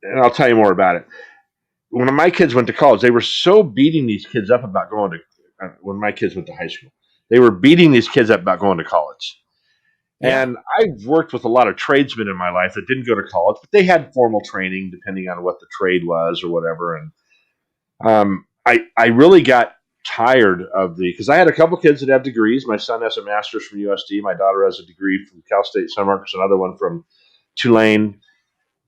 and I'll tell you more about it. When my kids went to college, they were so beating these kids up about going to, when my kids went to high school, they were beating these kids up about going to college. Yeah. And I've worked with a lot of tradesmen in my life that didn't go to college, but they had formal training depending on what the trade was or whatever. And I really got tired of because I had a couple kids that have degrees. My son has a master's from USD. My daughter has a degree from Cal State San Marcos, another one from Tulane.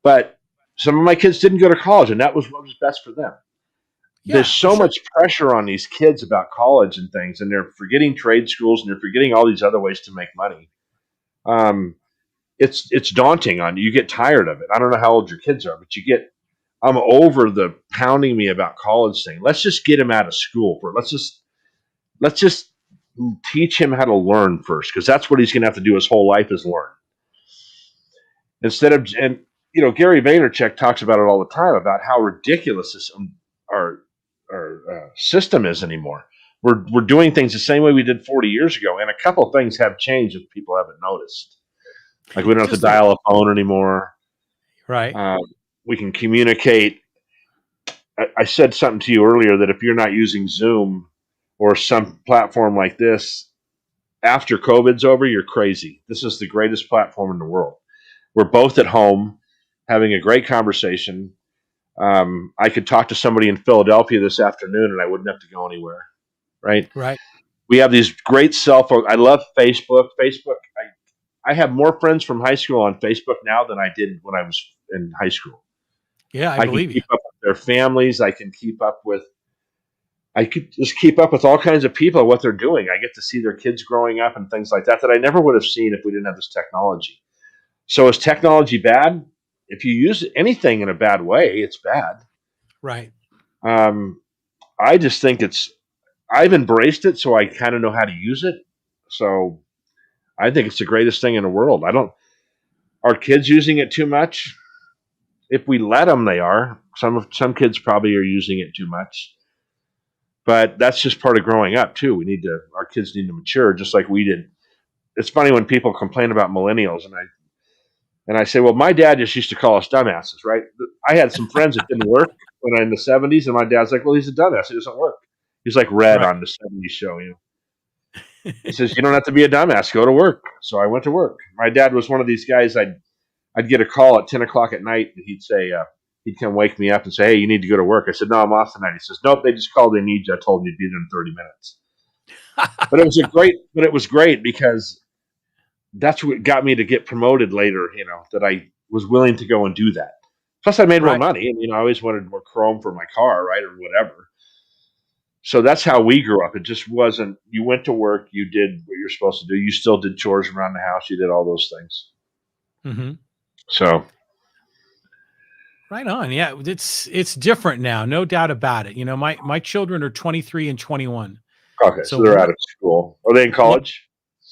But some of my kids didn't go to college, and that was what was best for them. There's Yeah, for so sure. much pressure on these kids about college and things, and they're forgetting trade schools and they're forgetting all these other ways to make money. Um, it's daunting on you. You get tired of it. I don't know how old your kids are, but I'm over the pounding me about college thing. Let's just get him out of school for let's just teach him how to learn first, because that's what he's going to have to do his whole life is learn. Instead of, and Gary Vaynerchuk talks about it all the time about how ridiculous our system is anymore. We're doing things the same way we did 40 years ago, and a couple of things have changed if people haven't noticed. Like we don't have to Just a little. dial a phone anymore. Right. We can communicate. I said something to you earlier that if you're not using Zoom or some platform like this after COVID's over, you're crazy. This is the greatest platform in the world. We're both at home having a great conversation. I could talk to somebody in Philadelphia this afternoon and I wouldn't have to go anywhere, right? Right. We have these great cell phones. I love Facebook. I have more friends from high school on Facebook now than I did when I was in high school. Yeah, I I can believe you. keep up with their families. I could just keep up with all kinds of people, what they're doing. I get to see their kids growing up and things like that I never would have seen if we didn't have this technology. So is technology bad? If you use anything in a bad way, it's bad. Right. I just think I've embraced it, so I kind of know how to use it. So I think it's the greatest thing in the world. Are kids using it too much? If we let them, they are. Some kids probably are using it too much. But that's just part of growing up too. Our kids need to mature just like we did. It's funny when people complain about millennials, and I say, well, my dad just used to call us dumbasses, right? I had some friends that didn't work when in the 70s, and my dad's like, well, he's a dumbass. It doesn't work. He's like Red Right. on the 70s show, He says, you don't have to be a dumbass. Go to work. So I went to work. My dad was one of these guys. I'd get a call at 10 o'clock at night, and he'd say, he'd come wake me up and say, hey, you need to go to work. I said, no, I'm off tonight. He says, nope, they just called. They need you. I told them you'd be there in 30 minutes. But it was great because that's what got me to get promoted later, that I was willing to go and do that. Plus I made more Right. money, and I always wanted more chrome for my car, right? Or whatever. So that's how we grew up. It just wasn't, you went to work, you did what you're supposed to do. You still did chores around the house. You did all those things. Hmm. So, Right on. Yeah, it's different now, no doubt about it. My children are 23 and 21. okay. So So they're out of school. Are they in one college?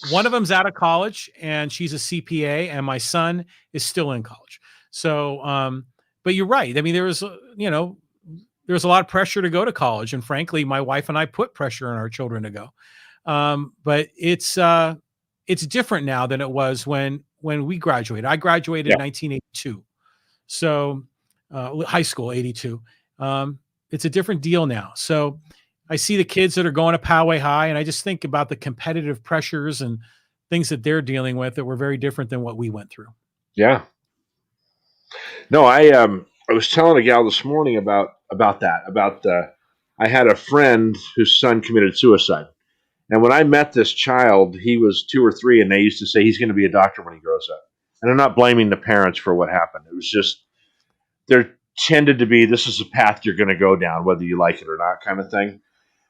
one of them's out of college and she's a CPA, and my son is still in college. So, but you're right. I mean, there's a lot of pressure to go to college, and frankly, my wife and I put pressure on our children to go. But it's different now than it was when we graduated. I graduated Yeah. in 1982. So, high school, 82. It's a different deal now. So I see the kids that are going to Poway High, and I just think about the competitive pressures and things that they're dealing with that were very different than what we went through. Yeah. No, I was telling a gal this morning about that. I had a friend whose son committed suicide, and when I met this child, he was 2 or 3, and they used to say he's going to be a doctor when he grows up. And I'm not blaming the parents for what happened. It was just there tended to be this is a path you're going to go down, whether you like it or not, kind of thing.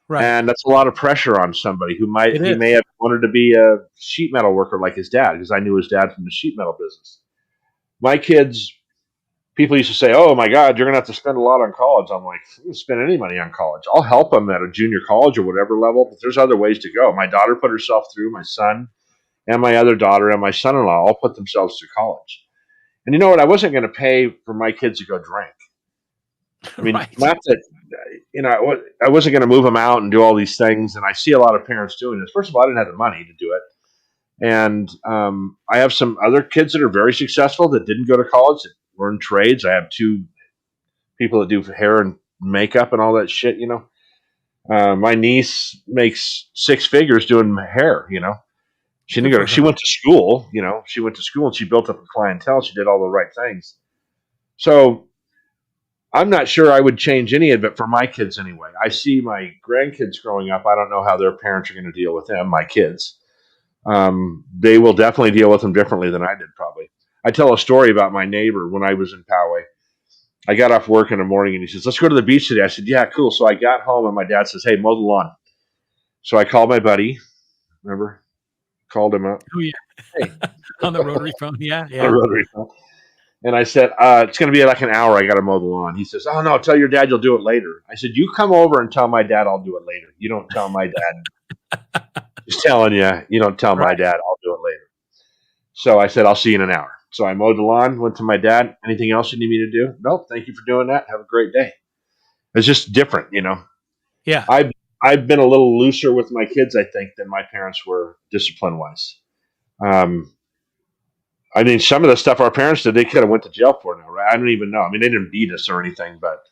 Right. And that's a lot of pressure on somebody who It he may is. have wanted to be a sheet metal worker like his dad, because I knew his dad from the sheet metal business. My kids, people used to say, "Oh my God, you're going to have to spend a lot on college." I'm like, I don't spend any money on college. I'll help them at a junior college or whatever level, but there's other ways to go. My daughter put herself through, my son and my other daughter and my son-in-law all put themselves through college. And you know what? I wasn't going to pay for my kids to go drink. I mean, Right. not that, I wasn't going to move them out and do all these things. And I see a lot of parents doing this. First of all, I didn't have the money to do it. And I have some other kids that are very successful that didn't go to college, that learn trades. I have 2 people that do hair and makeup and all that shit, My niece makes 6 figures doing hair, She didn't Good go. for She her. went to school, She went to school and she built up a clientele. She did all the right things. So I'm not sure I would change any of it for my kids anyway. I see my grandkids growing up. I don't know how their parents are going to deal with them, my kids. They will definitely deal with them differently than I did, probably. I tell a story about my neighbor when I was in Poway. I got off work in the morning and he says, "Let's go to the beach today." I said, "Yeah, cool." So I got home and my dad says, "Hey, mow the lawn." So I called my buddy. Remember? Called him up. Oh yeah. Hey, On the rotary phone. Yeah. on a Yeah. rotary phone. And I said, "It's going to be like an hour. I got to mow the lawn." He says, "Oh, no, tell your dad you'll do it later." I said, "You come over and tell my dad I'll do it later. You don't tell my dad." Just telling you, you don't tell my Right. dad I'll do it later. So I said, "I'll see you in an hour." So I mowed the lawn, went to my dad. "Anything else you need me to do?" "Nope, thank you for doing that. Have a great day." It's just different. Yeah. I've, I've been a little looser with my kids, I think, than my parents were discipline-wise. Um, I mean, some of the stuff our parents did, they could have went to jail for now, right? I don't even know. I mean, they didn't beat us or anything, but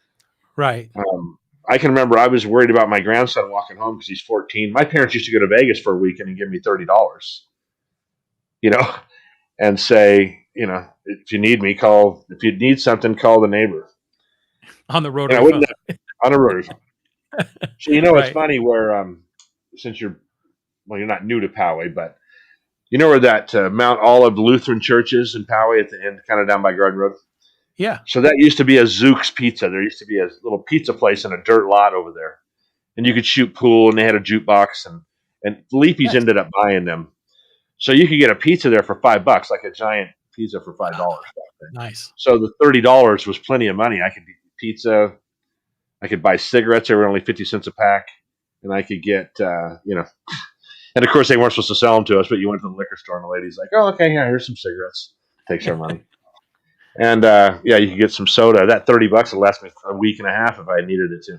Right. I can remember I was worried about my grandson walking home because he's 14. My parents used to go to Vegas for a weekend and give me $30, you know, and say, if you need me, call. If you need something, call the neighbor. On the And I rotary wouldn't phone. have, on a rotary phone. So it's Right. funny where since you're not new to Poway, but you know where that Mount Olive Lutheran Church is in Poway at the end, kind of down by Garden Road. Yeah. So that used to be a Zook's Pizza. There used to be a little pizza place in a dirt lot over there, and you could shoot pool, and they had a jukebox, and Leafy's Nice. ended up buying them, so you could get a pizza there for $5, like a giant pizza for $5 back then. Nice. So the $30 was plenty of money. I could get pizza, I could buy cigarettes. They were only 50 cents a pack, and I could get And of course, they weren't supposed to sell them to us, but you went to the liquor store, and the lady's like, "Oh, okay, yeah, here's some cigarettes." Takes our money. And you could get some soda. That $30 would last me a week and a half if I needed it to.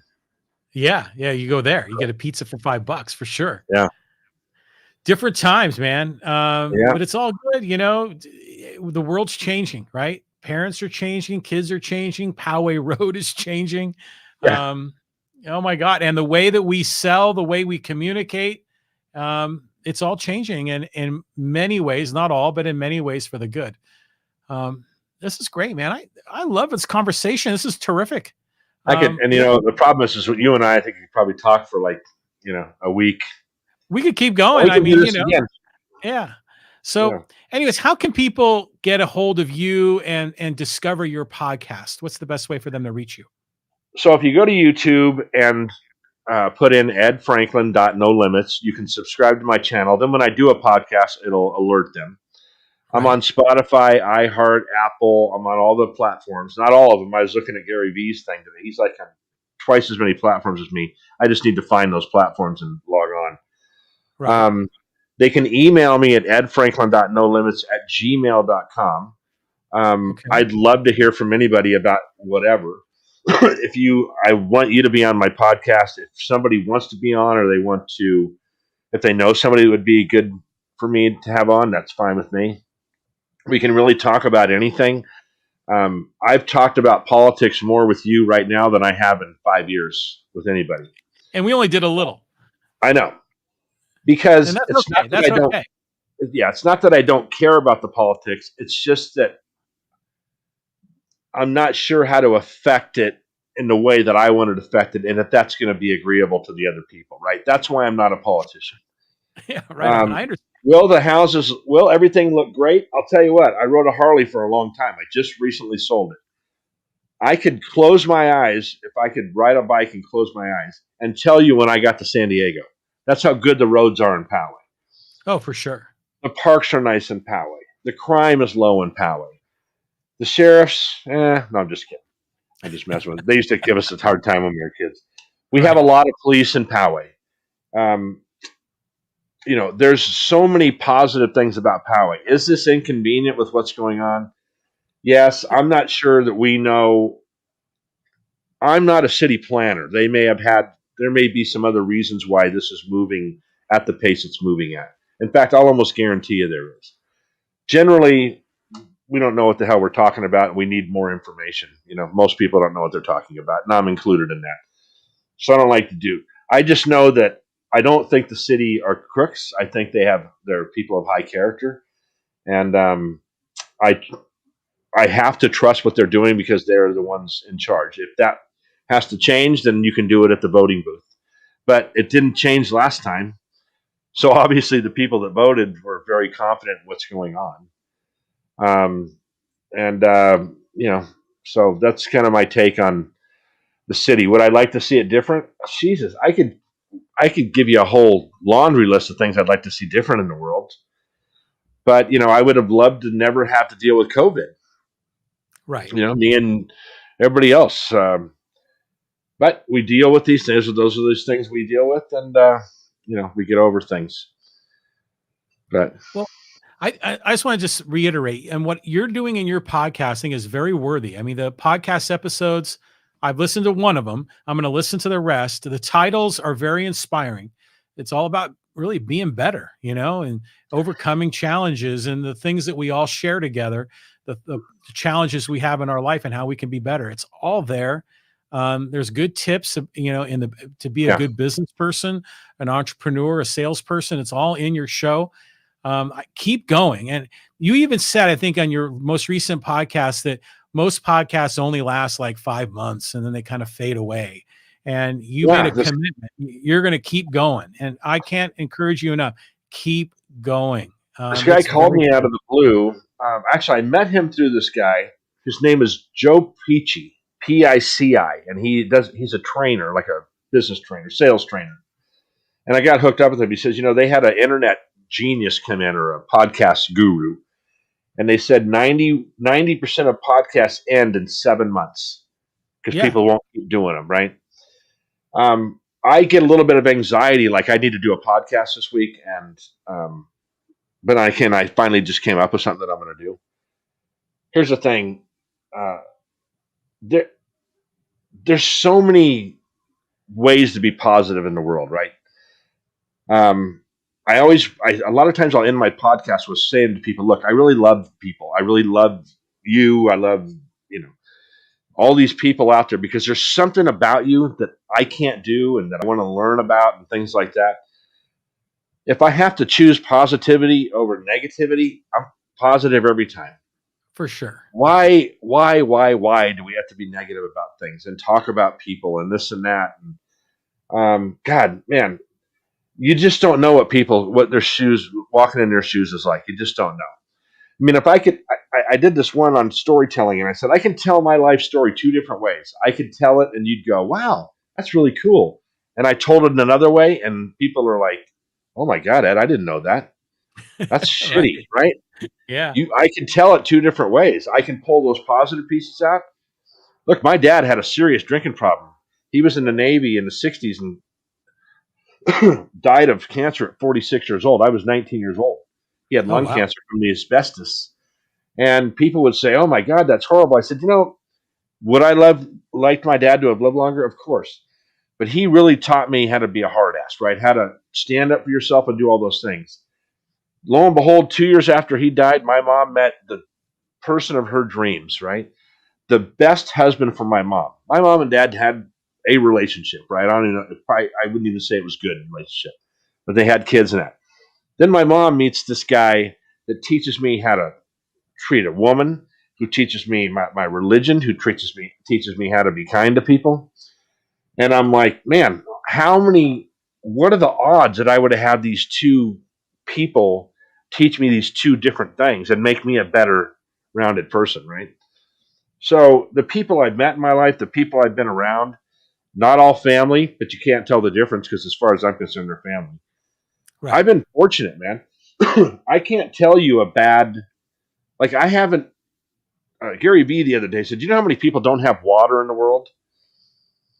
Yeah. Yeah. You go there. You get a pizza for $5 for sure. Yeah, Different times, man. yeah, But it's all good. The world's changing, right? Parents are changing, kids are changing, Poway Road is changing. yeah. Um, oh my God. And the way that we sell, the way we communicate, it's all changing in many ways, not all, but in many ways for the good. This is great, man. I love this conversation. This is terrific. I could, and Yeah, the problem is with you and I think we could probably talk for like a week. we could keep And going. we I can do mean, this again. yeah. Yeah. So, anyways, how can people get a hold of you and discover your podcast? What's the best way for them to reach you? So if you go to YouTube and put in Ed Franklin No Limits, you can subscribe to my channel. Then when I do a podcast, it'll alert them. I'm Right. on Spotify, iHeart, Apple. I'm on all the platforms. Not all of them. I was looking at Gary Vee's thing today. He's like on twice as many platforms as me. I just need to find those platforms and log on. Right. They can email me at edfranklin.nolimits@gmail.com. Okay. I'd love to hear from anybody about whatever. I want you to be on my podcast. If somebody wants to be on, or if they know somebody that would be good for me to have on, that's fine with me. We can really talk about anything. I've talked about politics more with you right now than I have in 5 years with anybody. And we only did a little. I know, And because that's it's not okay. that That's I don't. okay. Yeah, it's not that I don't care about the politics. It's just that I'm not sure how to affect it in the way that I want it affected, and if that's going to be agreeable to the other people, right? That's why I'm not a politician. Yeah, right on. I understand. Will everything look great? I'll tell you what, I rode a Harley for a long time. I just recently sold it. I could close my eyes if I could ride a bike and close my eyes and tell you when I got to San Diego. That's how good the roads are in Poway. Oh, for sure. The parks are nice in Poway. The crime is low in Poway. The sheriffs, no, I'm just kidding. I just mess with them. They used to give us a hard time when we were kids. We have a Right. lot of police in Poway. Um, there's so many positive things about Poway. Is this inconvenient with what's going on? Yes, I'm not sure that we know. I'm not a city planner. There may be some other reasons why this is moving at the pace it's moving at. In fact, I'll almost guarantee you there is. Generally, we don't know what the hell we're talking about, and we need more information. Most people don't know what they're talking about, and I'm included in that. So I don't like to do. I just know that I don't think the city are crooks. I think they're people of high character, and I I have to trust what they're doing because they're the ones in charge. If that has to change, then you can do it at the voting booth. But it didn't change last time, so obviously the people that voted were very confident in what's going on. Um, and so that's kind of my take on the city. Would I like to see it different? Jesus, I could give you a whole laundry list of things I'd like to see different in the world. But I would have loved to never have to deal with COVID. Right. Me and everybody else. But we deal with these things. Those are those things we deal with, and we get over things. But Well, I just want to just reiterate, and what you're doing in your podcasting is very worthy. I mean, the podcast episodes, I've listened to one of them. I'm going to listen to the rest. The titles are very inspiring. It's all about really being better, and overcoming challenges and the things that we all share together, the challenges we have in our life and how we can be better. It's all there. There's good tips, to be a yeah, good business person, an entrepreneur, a salesperson. It's all in your show. Keep going. And you even said, I think, on your most recent podcast that most podcasts only last like 5 months and then they kind of fade away. And you made yeah. a commitment. You're going to keep going. And I can't encourage you enough. Keep going. This guy It's called very me out good. of the blue. Actually, I met him through this guy. His name is Joe Pici, Pici, and he's a trainer, like a business trainer, sales trainer. And I got hooked up with him. He says, they had an internet genius come in, or a podcast guru, and they said 90% of podcasts end in 7 months because Yeah, people won't keep doing them, right? I get a little bit of anxiety, like I need to do a podcast this week, and but I finally just came up with something that I'm going to do. Here's the thing. Uh, there, there's so many ways to be positive in the world, right? Um, a lot of times I'll end my podcast with saying to people, look, I really love people. I really love you. I love, all these people out there because there's something about you that I can't do and that I want to learn about and things like that. If I have to choose positivity over negativity, I'm positive every time. for sure. Why do we have to be negative about things and talk about people and this and that? And, God, man, you just don't know what their shoes, walking in their shoes is like. You just don't know. I mean, if I could, I did this one on storytelling, and I said I can tell my life story two different ways. I could tell it, and you'd go, "Wow, that's really cool." And I told it in another way, and people are like, "Oh my God, Ed, I didn't know that. That's Right. shitty, right?" Yeah. I can tell it two different ways. I can pull those positive pieces out. Look, my dad had a serious drinking problem. He was in the Navy in the '60s and died of cancer at 46 years old. I was 19 years old. He had Oh, lung wow. cancer from the asbestos. And people would say, "Oh my God, that's horrible." I said, would I liked my dad to have lived longer? Of course. But he really taught me how to be a hard ass, right? How to stand up for yourself and do all those things. Lo and behold, 2 years after he died, my mom met the person of her dreams, right? The best husband for my mom. My mom and dad had a relationship, right? I don't even know. I wouldn't even say it was good relationship, but they had kids in that. Then my mom meets this guy that teaches me how to treat a woman. who teaches me my religion, who teaches me how to be kind to people. And I'm like, man, what are the odds that I would have had these two people teach me these two different things and make me a better rounded person, right? So the people I've met in my life, the people I've been around, not all family, but you can't tell the difference because as far as I'm concerned, they're family. Right. I've been fortunate, man. I can't tell you a bad, like I haven't, Gary Vee the other day said, do you know how many people don't have water in the world?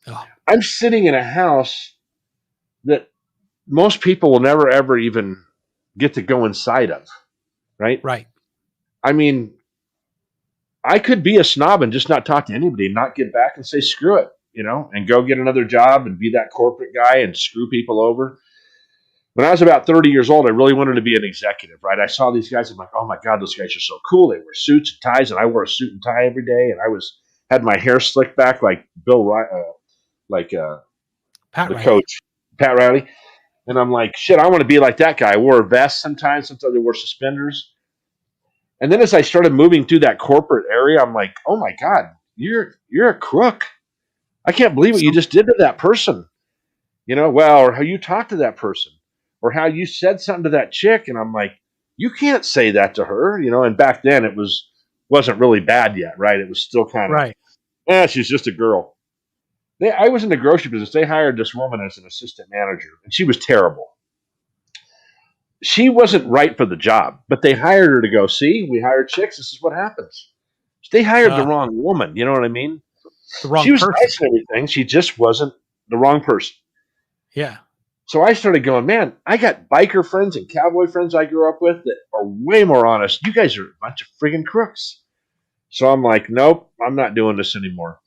Oh, I'm sitting in a house that most people will never, ever even get to go inside of, right? right. I mean, I could be a snob and just not talk to anybody and not get back and say, screw it, and go get another job and be that corporate guy and screw people over. When I was about 30 years old, I really wanted to be an executive, right? I saw these guys. I'm like, oh my God, those guys are so cool. They wear suits and ties, and I wore a suit and tie every day. And had my hair slicked back like like Pat the Riley. coach, Pat Riley. And I'm like, shit, I want to be like that guy. I wore a vest sometimes I wore suspenders. And then as I started moving through that corporate area, I'm like, oh my God, you're a crook. I can't believe what you just did to that person. Or how you talked to that person, or how you said something to that chick. And I'm like, you can't say that to her, and back then it wasn't really bad yet, right? It was still kind of, right. she's just a girl. I was in the grocery business. They hired this woman as an assistant manager, and she was terrible. She wasn't right for the job, but they hired her to go, see, we hire chicks. This is what happens. They hired the wrong woman. You know what I mean? The wrong She was person. nice and everything. She just wasn't the wrong person. Yeah. So I started going, man, I got biker friends and cowboy friends I grew up with that are way more honest. You guys are a bunch of friggin' crooks. So I'm like, nope, I'm not doing this anymore.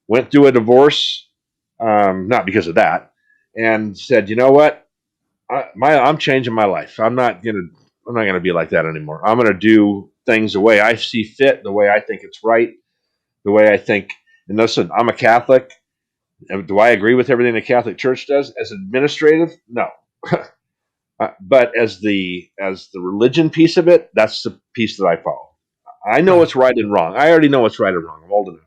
Went through a divorce, not because of that, and said, you know what? I'm changing my life. I'm not gonna be like that anymore. I'm gonna do things the way I see fit, the way I think it's right, the way I think. And listen, I'm a Catholic. Do I agree with everything the Catholic Church does as administrative? No. But as the religion piece of it, that's the piece that I follow. I know what's right and wrong. I already know what's right and wrong. I'm old enough.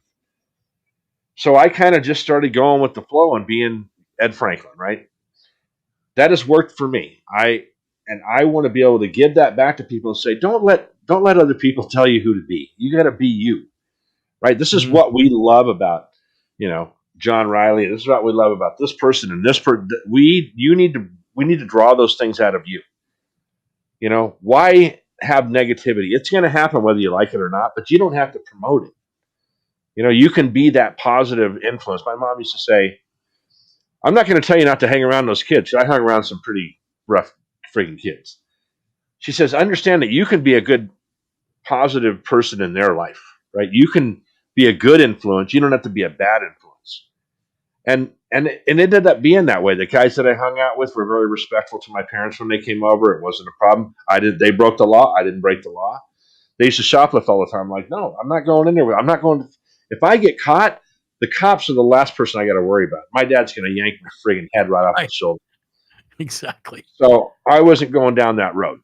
So I kind of just started going with the flow and being Ed Franklin, right? That has worked for me. I want to be able to give that back to people and say, don't let other people tell you who to be. You got to be you, right? This is what we love about, John Riley. This is what we love about this person and this person. We need to draw those things out of you. Why have negativity? It's going to happen whether you like it or not, but you don't have to promote it. You can be that positive influence. My mom used to say, I'm not going to tell you not to hang around those kids. I hung around some pretty rough freaking kids. She says, understand that you can be a good, positive person in their life, right? You can be a good influence. You don't have to be a bad influence. And it ended up being that way. The guys that I hung out with were very respectful to my parents when they came over. It wasn't a problem. They broke the law. I didn't break the law. They used to shoplift all the time. I'm like, no, I'm not going in there. I'm not going to. If I get caught, the cops are the last person I got to worry about. My dad's going to yank my friggin' head right off my shoulder. Exactly. So I wasn't going down that road.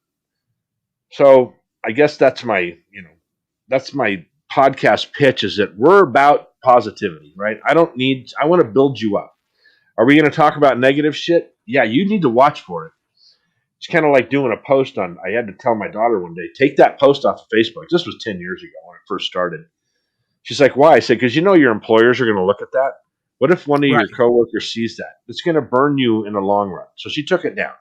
So I guess that's my podcast pitch, is that we're about positivity, right? I want to build you up. Are we going to talk about negative shit? Yeah, you need to watch for it. It's kind of like doing a post I had to tell my daughter one day, take that post off of Facebook. This was 10 years ago when it first started. She's like, why? I said, because your employers are going to look at that. What if one of your coworkers sees that? It's going to burn you in the long run. So she took it down.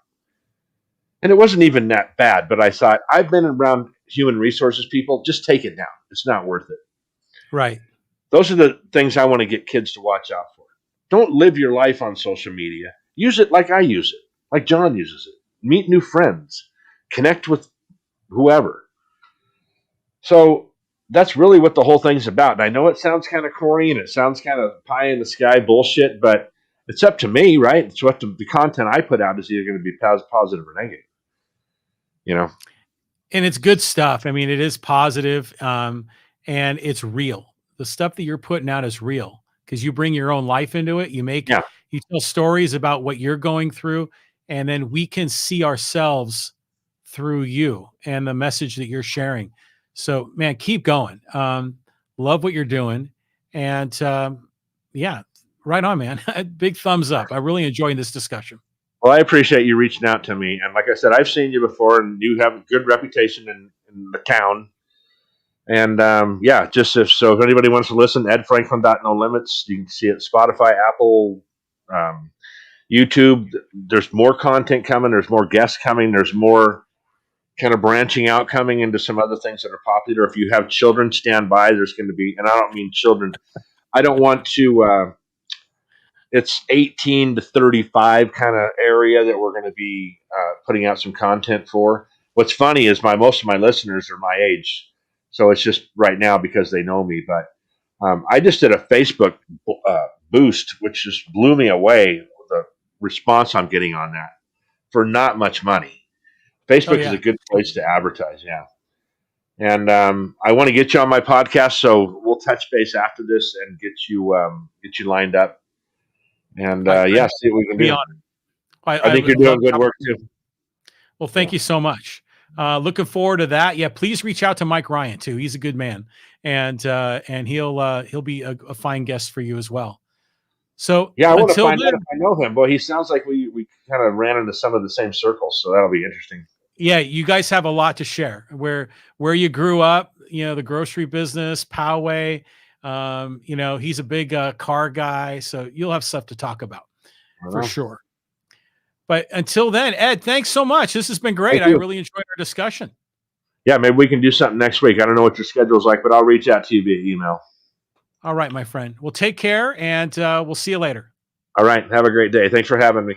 And it wasn't even that bad, but I thought, I've been around human resources people. Just take it down. It's not worth it. Right. Those are the things I want to get kids to watch out for. Don't live your life on social media. Use it like I use it, like John uses it. Meet new friends. Connect with whoever. So that's really what the whole thing's about. And I know it sounds kind of corny and it sounds kind of pie in the sky bullshit, but it's up to me, right? It's what the content I put out is either going to be positive or negative. And it's good stuff. I mean, it is positive, and it's real. The stuff that you're putting out is real because you bring your own life into it. You tell stories about what you're going through, and then we can see ourselves through you and the message that you're sharing. So, man, keep going. Love what you're doing. And yeah, right on, man. Big thumbs up. I really enjoyed this discussion. Well, I appreciate you reaching out to me. And like I said, I've seen you before, and you have a good reputation in the town. And yeah, just if anybody wants to listen, edfranklin.no limits. You can see it Spotify, Apple, um, YouTube. There's more content coming. There's more guests coming. There's more kind of branching out coming into some other things that are popular. If you have children, stand by. There's going to be, and I don't mean children. I don't want to. It's 18 to 35 kind of area that we're going to be putting out some content for. What's funny is most of my listeners are my age, so it's just right now because they know me. But I just did a Facebook boost, which just blew me away. The response I'm getting on that for not much money. Oh Facebook is yeah. a good place to advertise. Yeah. And I want to get you on my podcast, so we'll touch base after this and get you lined up. And yeah, see what we can Be do. on. I I think you're would love doing good to. work too. Well, Yeah. thank you so much. Looking forward to that. Yeah, please reach out to Mike Ryan too. He's a good man, and he'll be a fine guest for you as well. So Yeah, I want to until find out if then, I know him. Boy, he sounds like we kind of ran into some of the same circles, so that'll be interesting. yeah, you guys have a lot to share. Where you grew up, the grocery business, Poway. He's a big car guy, so you'll have stuff to talk about I don't for know. sure. But until then, Ed, thanks so much. This has been great. Thank I you. really enjoyed our discussion. Yeah, maybe we can do something next week. I don't know what your schedule's like, but I'll reach out to you via email. All right, my friend. Well, take care, and we'll see you later. All right. Have a great day. Thanks for having me.